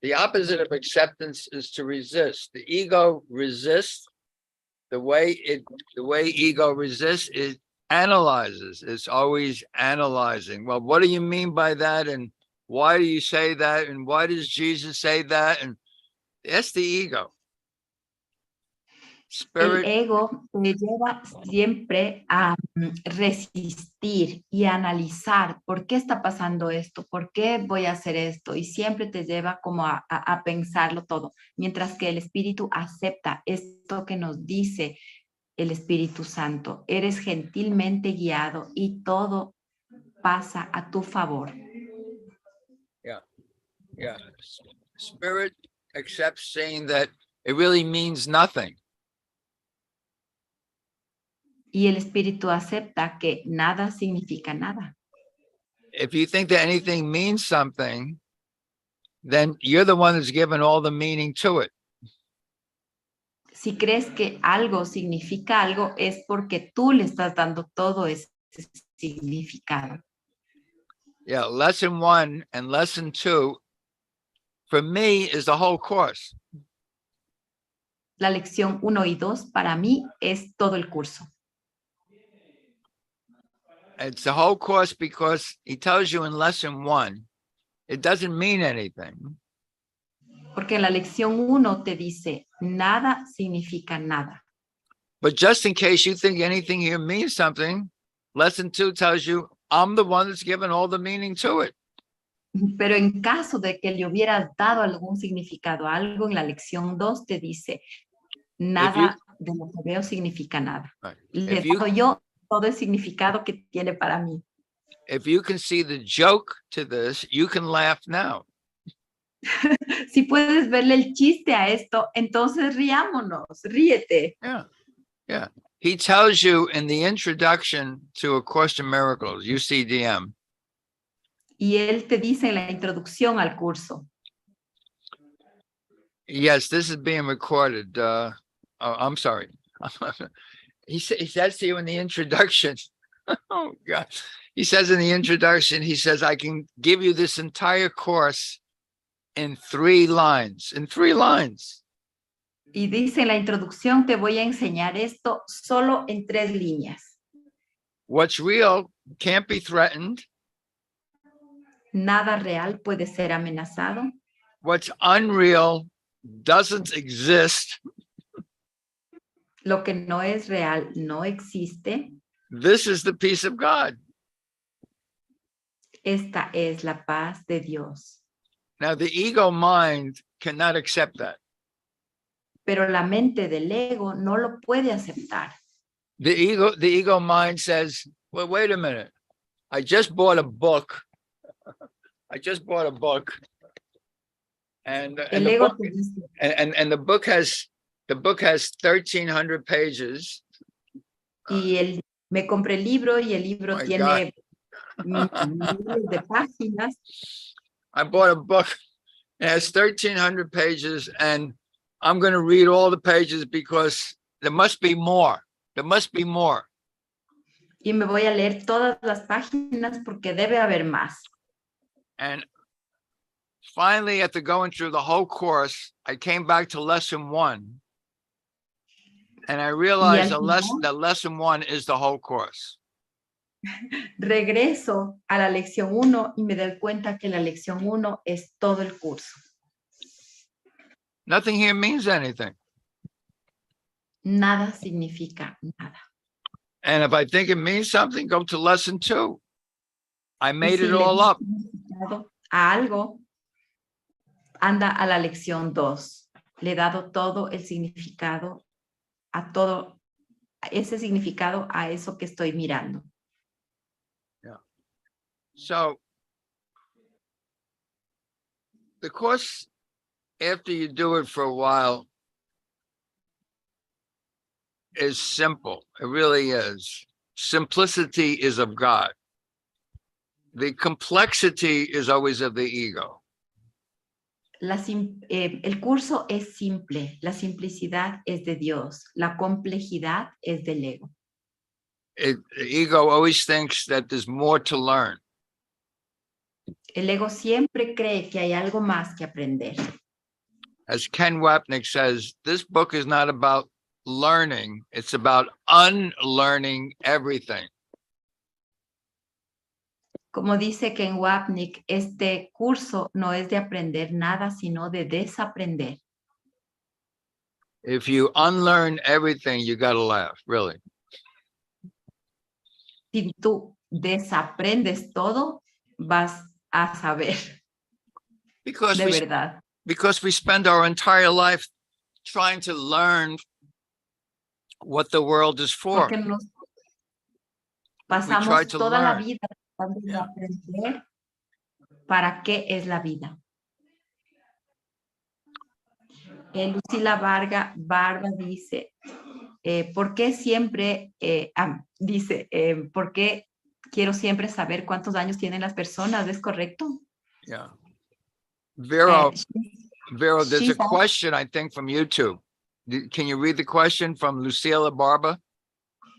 The opposite of acceptance is to resist. The ego resists. The way ego resists, it analyzes. It's always analyzing. Well, what do you mean by that? And why do you say that? And why does Jesus say that? And that's the ego. Spirit. El ego te lleva siempre a resistir y a analizar por qué está pasando esto, por qué voy a hacer esto, y siempre te lleva como a pensarlo todo, mientras que el Espíritu acepta esto que nos dice el Espíritu Santo. Eres gentilmente guiado y todo pasa a tu favor. Yeah. Spirit accepts saying that it really means nothing. Y el Espíritu acepta que nada significa nada. If you think that anything means something, then you're the one that's given all the meaning to it. Si crees que algo significa algo, es porque tú le estás dando todo ese significado. Yeah, lesson 1 and lesson 2, for me, is the whole course. La lección 1 y 2 para mí es todo el curso. It's the whole course because he tells you in lesson 1, it doesn't mean anything. Porque en la lección 1 te dice, nada significa nada. But just in case you think anything here means something, lesson 2 tells you, I'm the one that's given all the meaning to it. Pero en caso de que le hubieras dado algún significado a algo, en la lección 2 te dice, nada de lo que veo significa nada. Right. Le he dado yo todo el significado que tiene para mí. If you can see the joke to this, you can laugh now. Si puedes verle el chiste a esto, entonces riámonos, ríete. Yeah. He tells you in the introduction to A Course in Miracles, UCDM. Y él te dice en la introducción al curso. Yes, this is being recorded. I'm sorry. He says to you in the introduction, oh God, he says in the introduction, he says, I can give you this entire course in 3 lines, Y dice en la introducción, te voy a enseñar esto solo en 3 líneas. What's real can't be threatened. Nada real puede ser amenazado. What's unreal doesn't exist. Lo que no es real no existe. This is the peace of God. Esta es la paz de Dios. Now, the ego mind cannot accept that. Pero la mente del ego no lo puede aceptar. The ego mind says, well, wait a minute. I just bought a book. And the book has 1,300 pages. Y me compré el libro y el libro tiene miles de páginas. I bought a book. It has 1,300 pages, and I'm going to read all the pages because there must be more. Y me voy a leer todas las páginas porque debe haber más. And finally, after going through the whole course, I came back to lesson 1, and I realized that lesson 1 is the whole course. regreso a la lección 1 y me doy cuenta que la lección 1 es todo el curso. Nothing here means anything. Nada significa nada. And if I think it means something, go to lesson 2. I Y made si it le all doy up. significado a algo, anda a la lección 2. Le he dado todo el significado a todo, ese significado a eso que estoy mirando. So the course, after you do it for a while, is simple. It really is. Simplicity is of God. The complexity is always of the ego. El curso es simple, la simplicidad es de Dios, la complejidad es del ego. The ego always thinks that there's more to learn. El ego siempre cree que hay algo más que aprender. As Ken Wapnick says, this book is not about learning, it's about unlearning everything. Como dice Ken Wapnick, este curso no es de aprender nada, sino de desaprender. If you unlearn everything, you got to laugh, really. Si tú desaprendes todo, vas a saber Because de verdad. Because we spend our entire life trying to learn what the world is for. Porque nos pasamos toda la vida tratando de aprender para qué es la vida. Lucila Barba dice, ¿por qué siempre, ¿por qué quiero siempre saber cuántos años tienen las personas? ¿Es correcto? Yeah. Vero, there's a question, I think, from YouTube. Can you read the question from Lucila Barba?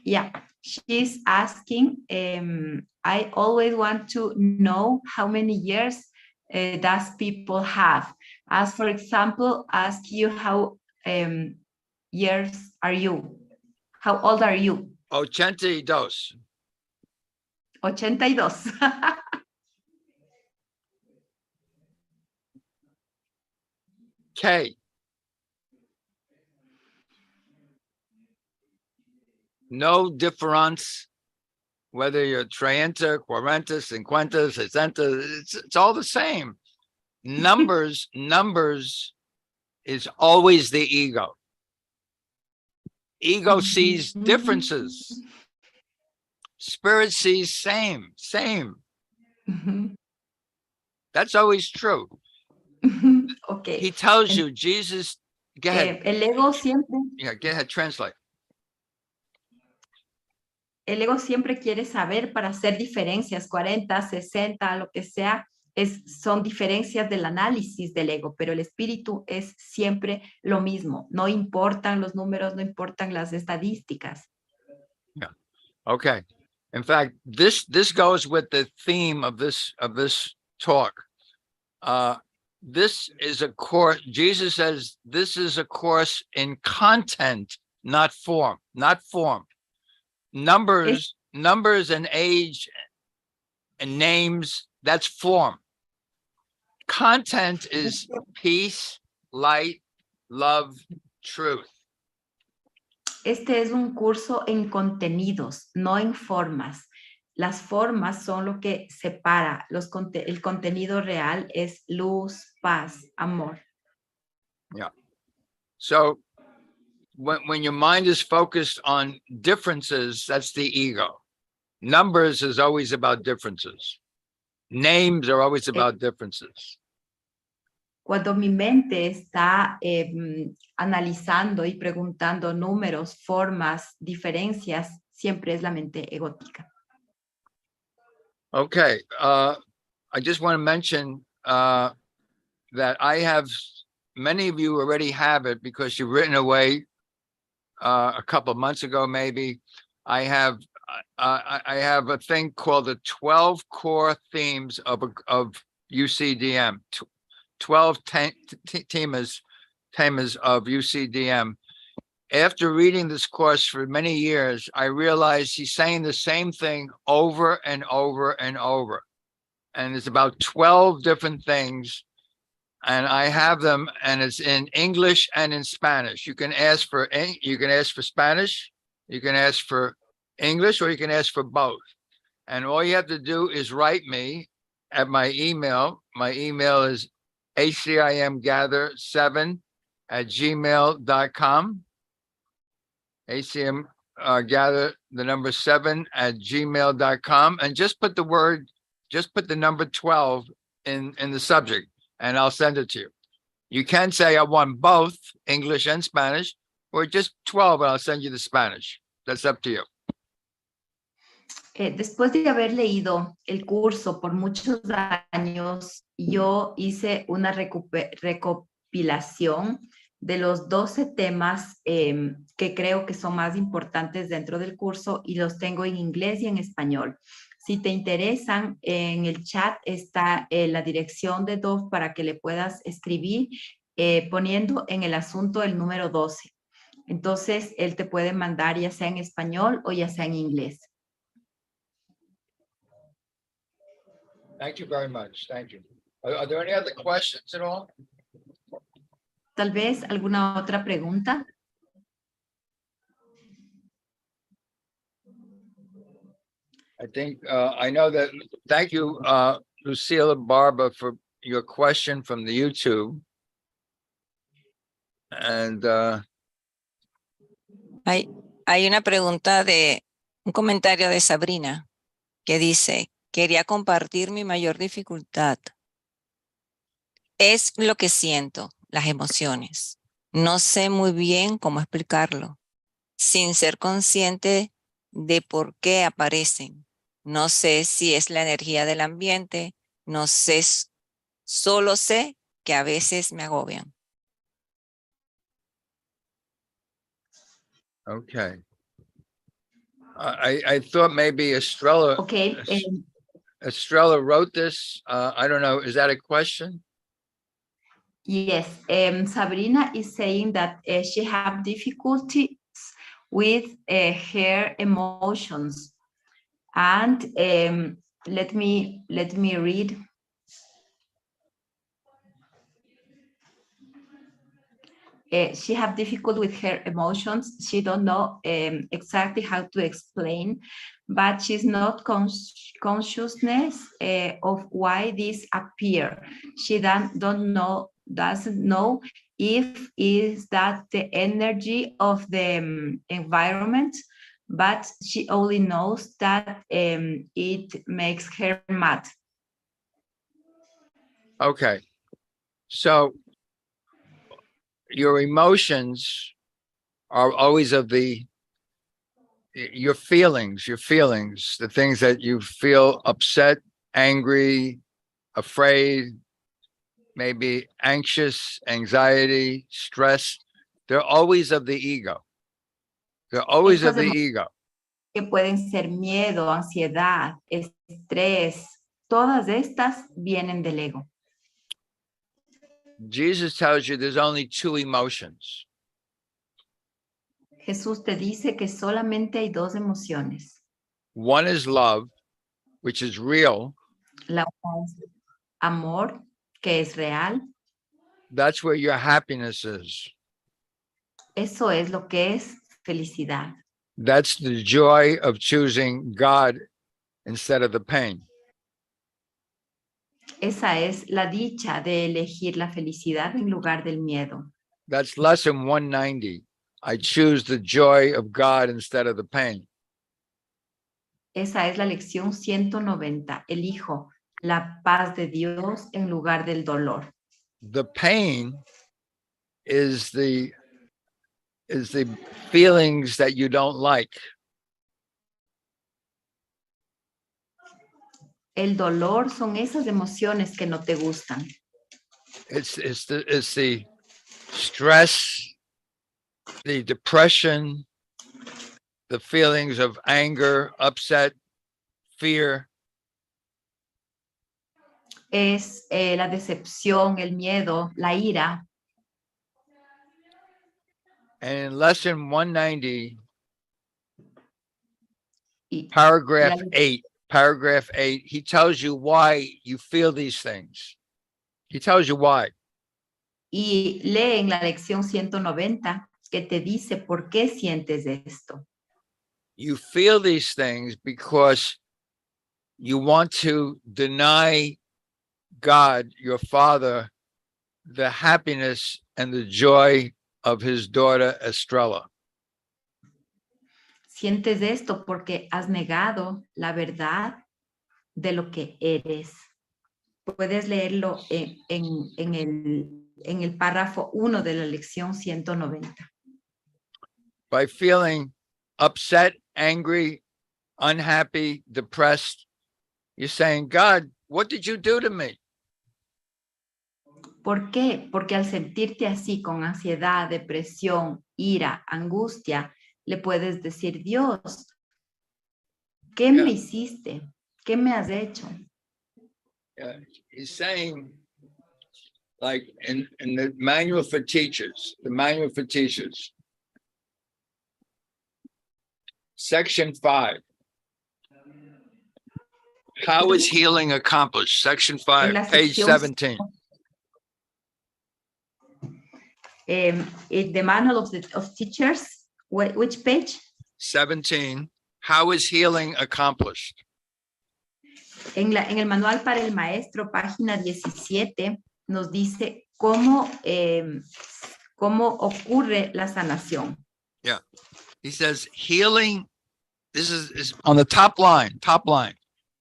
Yeah, she's asking, I always want to know how many years does people have. As for example, ask you how years are you? How old are you? 82. 82. K. No difference whether you're 30, 40, 50, 60, it's all the same. Numbers is always the ego. Ego sees differences. Spirit sees same. That's always true. Okay. He tells you, Jesus, go ahead. El ego siempre. Yeah, go ahead, translate. El ego siempre quiere saber para hacer diferencias, 40, 60, lo que sea, son diferencias del análisis del ego, pero el espíritu es siempre lo mismo. No importan los números, no importan las estadísticas. Yeah. Okay. In fact, this goes with the theme of this talk. This is a course. Jesus says this is a course in content, not form. Numbers and age and names, that's form. Content is peace, light, love, truth. Este es un curso en contenidos, no en formas. Las formas son lo que separa. El contenido real es luz, paz, amor. Yeah. So when your mind is focused on differences, that's the ego. Numbers is always about differences. Names are always about differences. Cuando mi mente está analizando y preguntando números, formas, diferencias, siempre es la mente egótica. Okay, I just want to mention that I have, many of you already have it because you've written away a couple of months ago, maybe. I have a thing called the 12 core themes of UCDM, 12 temas of UCDM. after reading this course for many years, I realized he's saying the same thing over and over and over. And it's about 12 different things. And I have them, and it's in English and in Spanish. You can ask for Spanish, you can ask for English, or you can ask for both. And all you have to do is write me at my email. My email is acimgather7@gmail.com. ACM the number 7@gmail.com, and just put the number 12 in the subject, and I'll send it to you. You can say I want both English and Spanish, or just 12 and I'll send you the Spanish. That's up to you. Después de haber leído el curso por muchos años, yo hice una recopilación de los 12 temas que creo que son más importantes dentro del curso, y los tengo en inglés y en español. Si te interesan, en el chat está la dirección de Dov para que le puedas escribir poniendo en el asunto el número 12. Entonces, él te puede mandar ya sea en español o ya sea en inglés. Thank you very much. Thank you. Are there any other questions at all? Tal vez alguna otra pregunta. I think I know that. Thank you, Lucila Barba, for your question from the YouTube. And hay una pregunta un comentario de Sabrina que dice: quería compartir mi mayor dificultad. Es lo que siento, las emociones. No sé muy bien cómo explicarlo, sin ser consciente de por qué aparecen. No sé si es la energía del ambiente, no sé, solo sé que a veces me agobian. okay. I thought maybe Estrella. Okay. Estrella wrote this. I don't know. Is that a question? Yes. Sabrina is saying that she have difficulties with her emotions, and let me read. She have difficulty with her emotions. She don't know exactly how to explain, but she's not consciousness of why this appear. She doesn't know if is that the energy of the environment, but she only knows that it makes her mad. Okay. So your emotions are always of your feelings, the things that you feel: upset, angry, afraid, maybe anxious, anxiety, stress. They're always of the ego. They're always of the ego. Que pueden ser miedo, ansiedad, estrés, todas estas vienen del ego. Jesus tells you there's only two emotions. Jesús te dice que solamente hay dos emociones. One is love, which is real. La una es amor, que es real. That's where your happiness is. Eso es lo que es felicidad. That's the joy of choosing God instead of the pain. Esa es la dicha de elegir la felicidad en lugar del miedo. That's lesson 190. I choose the joy of God instead of the pain. Esa es la lección 190. Elijo la paz de Dios en lugar del dolor. The pain is the feelings that you don't like. El dolor son esas emociones que no te gustan. It's the stress, the depression, the feelings of anger, upset, fear. Es la decepción, el miedo, la ira. And in lesson 190, Y, paragraph y 8, he tells you why you feel these things. He tells you why. y lee en la lección 190 que te dice por qué sientes esto. You feel these things because you want to deny God, your Father, the happiness and the joy of his daughter Estrella. Sientes esto porque has negado la verdad de lo que eres. Puedes leerlo en el párrafo 1 de la lección 190. By feeling upset, angry, unhappy, depressed, you're saying, God, what did you do to me? ¿Por qué? Porque al sentirte así con ansiedad, depresión, ira, angustia, le puedes decir, Dios, ¿qué me hiciste? ¿Qué me has hecho? He's saying, like in the manual for teachers, section 5. How is healing accomplished? Section 5, page 17. The manual of teachers, which page? 17. How is healing accomplished? En el manual para el maestro, página 17, nos dice cómo ocurre la sanación. Yeah. He says healing, this is on the top line.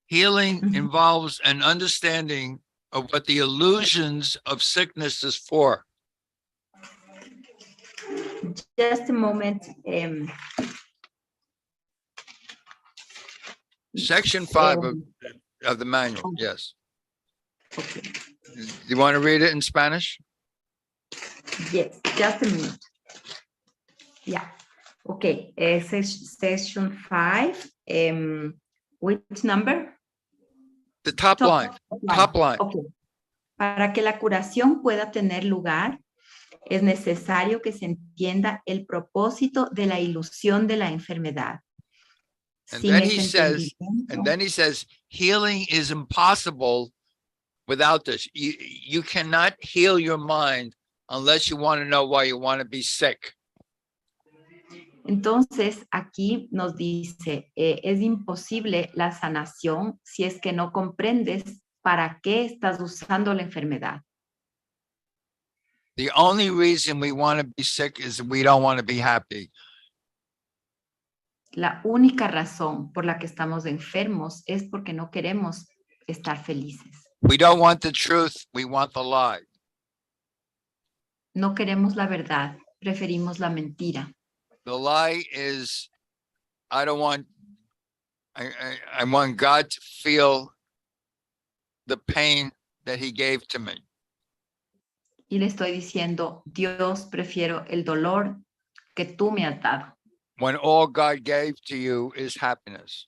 Healing involves an understanding of what the illusions of sickness is for. Just a moment. Section 5 of the manual, yes. Okay. You want to read it in Spanish? Yes, just a minute. Yeah. Okay. Section 5. Which number? The top line. Top line. Okay. Para que la curación pueda tener lugar, es necesario que se entienda el propósito de la ilusión de la enfermedad. And then he says, healing is impossible without this. You cannot heal your mind unless you want to know why you want to be sick. Entonces, aquí nos dice, es imposible la sanación si es que no comprendes para qué estás usando la enfermedad. The only reason we want to be sick is we don't want to be happy. La única razón por la que estamos enfermos es porque no queremos estar felices. We don't want the truth, we want the lie. No queremos la verdad, preferimos la mentira. The lie is, I want God to feel the pain that he gave to me. Y le estoy diciendo, Dios, prefiero el dolor que tú me has dado. When all God gave to you is happiness.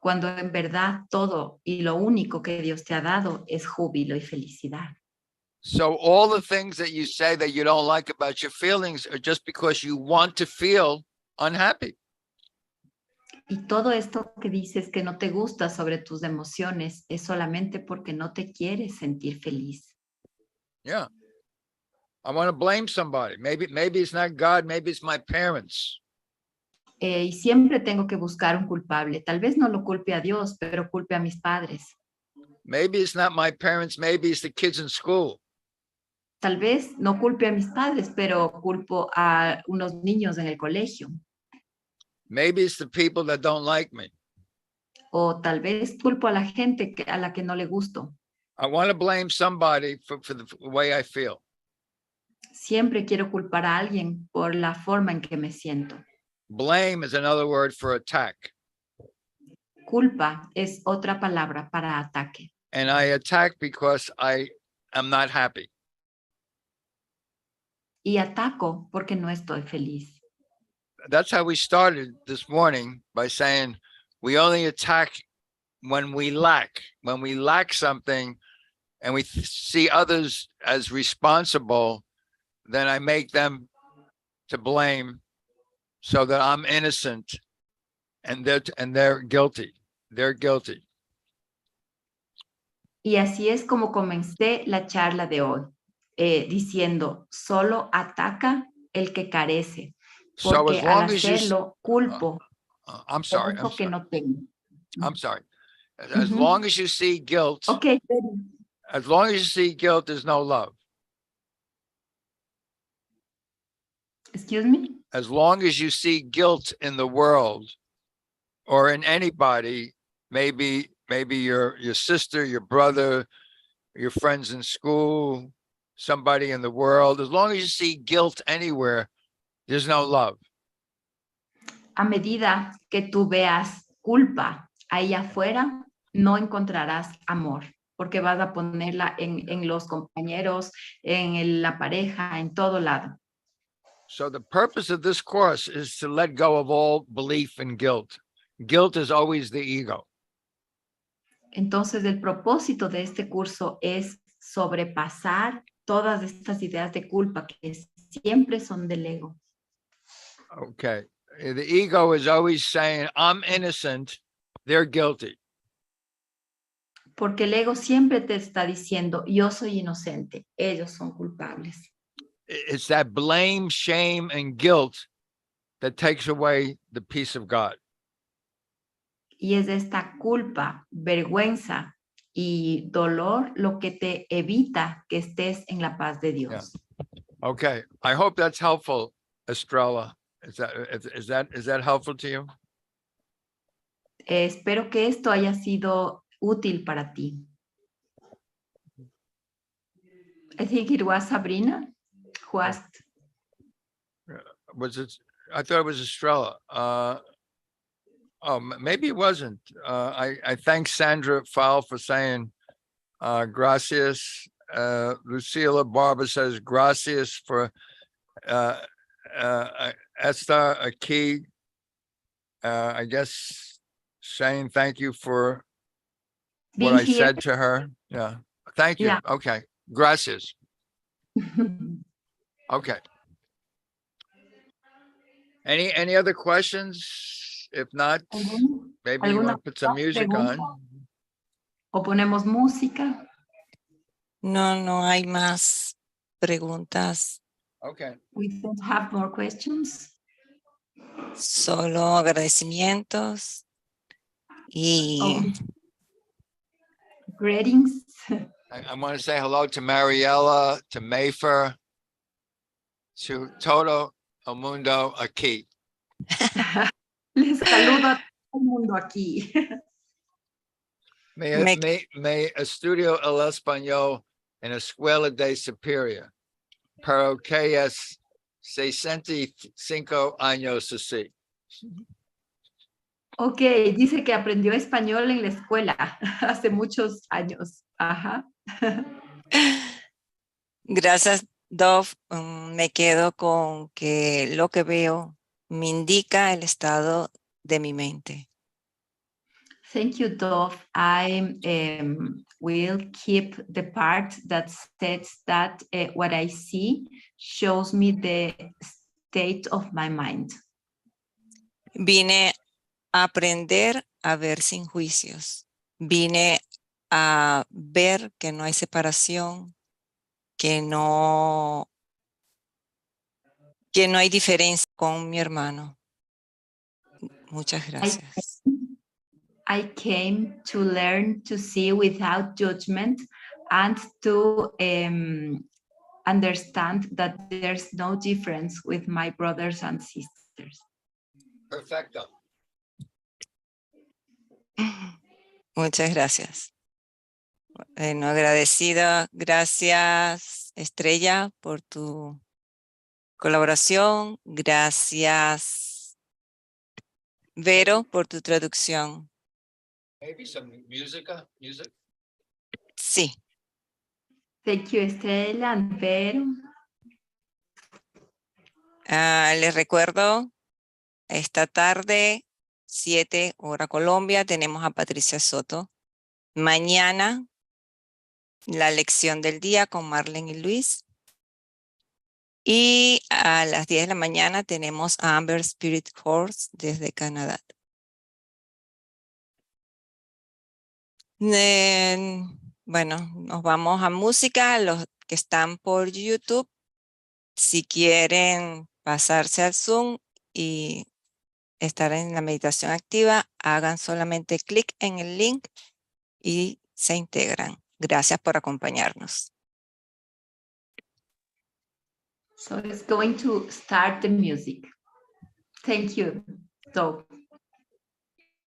Cuando en verdad todo y lo único que Dios te ha dado es júbilo y felicidad. So all the things that you say that you don't like about your feelings are just because you want to feel unhappy. Y todo esto que dices que no te gusta sobre tus emociones es solamente porque no te quieres sentir feliz. Yeah. I want to blame somebody. Maybe it's not God, maybe it's my parents. Y siempre tengo que buscar un culpable. Tal vez no lo culpe a Dios, pero culpe a mis padres. Maybe it's not my parents, maybe it's the kids in school. Tal vez no culpe a mis padres, pero culpo a unos niños en el colegio. Maybe it's the people that don't like me. O tal vez culpo a la gente a la que no le gusto. I want to blame somebody for the way I feel. Siempre quiero culpar a alguien por la forma en que me siento. Blame is another word for attack. Culpa es otra palabra para ataque. And I attack because I am not happy. Y ataco porque no estoy feliz. That's how we started this morning, by saying we only attack when we lack something and we see others as responsible, then I make them to blame so that I'm innocent and they're guilty. They're guilty. Y así es como comencé la charla de hoy, diciendo, solo ataca el que carece, So porque as al long as you, hacerlo culpo I'm de sorry, eso que no tengo. I'm sorry. As Mhm. long as you see guilt, Okay. as long as you see guilt, there's no love. Excuse me? As long as you see guilt in the world or in anybody, maybe your sister, your brother, your friends in school, somebody in the world, as long as you see guilt anywhere, there's no love. A medida que tú veas culpa ahí afuera, no encontrarás amor, porque vas a ponerla en los compañeros, la pareja, en todo lado. So the purpose of this course is to let go of all belief in guilt. Guilt is always the ego. Entonces, el propósito de este curso es sobrepasar todas estas ideas de culpa que siempre son del ego. Okay. The ego is always saying, I'm innocent, they're guilty. Porque el ego siempre te está diciendo, yo soy inocente, ellos son culpables. It's that blame, shame, and guilt that takes away the peace of God. Y es esta culpa, vergüenza y dolor lo que te evita que estés en la paz de Dios. Yeah. Okay. I hope that's helpful, Estrella. Is that helpful to you? Espero que esto haya sido útil para ti. I think it was Sabrina who asked. Was it? I thought it was Estrella. Maybe it wasn't. I thank Sandra Fowl for saying gracias. Lucila Barber says gracias for Esther Aki. I guess saying thank you for what I said to her. Yeah. Thank you. Yeah. Okay. Gracias. Okay. Any other questions? If not, maybe you want to put some music on. ¿O ponemos música? No hay más preguntas. Okay. We don't have more questions. Solo agradecimientos y Greetings. I want to say hello to Mariela, to Mayfer, to todo el mundo aquí. Les saludo a todo el mundo aquí. Me estudio el español en Escuela de Superior, pero que es 65 años así. Ok, dice que aprendió español en la escuela hace muchos años. Ajá. gracias, Dov. Me quedo con que lo que veo me indica el estado de mi mente. Thank you, Dov. I will keep the part that says that what I see shows me the state of my mind. Vine a aprender a ver sin juicios. Vine a ver que no hay separación, que no hay diferencia con mi hermano. Muchas gracias. I came to learn to see without judgment and to understand that there's no difference with my brothers and sisters. Perfecto. Muchas gracias. Bueno, agradecida. Gracias, Estrella, por tu colaboración. Gracias, Vero, por tu traducción. Maybe some music. Sí. Thank you, Estrella and Vero. Les recuerdo, esta tarde, 7 hora Colombia, tenemos a Patricia Soto. Mañana, la lección del día con Marlene y Luis. Y a las 10 de la mañana tenemos a Amber Spirit Horse desde Canadá. Bueno, nos vamos a música. Los que están por YouTube, si quieren pasarse al Zoom y estar en la meditación activa, hagan solamente clic en el link y se integran. Gracias por acompañarnos. So it's going to start the music. Thank you. So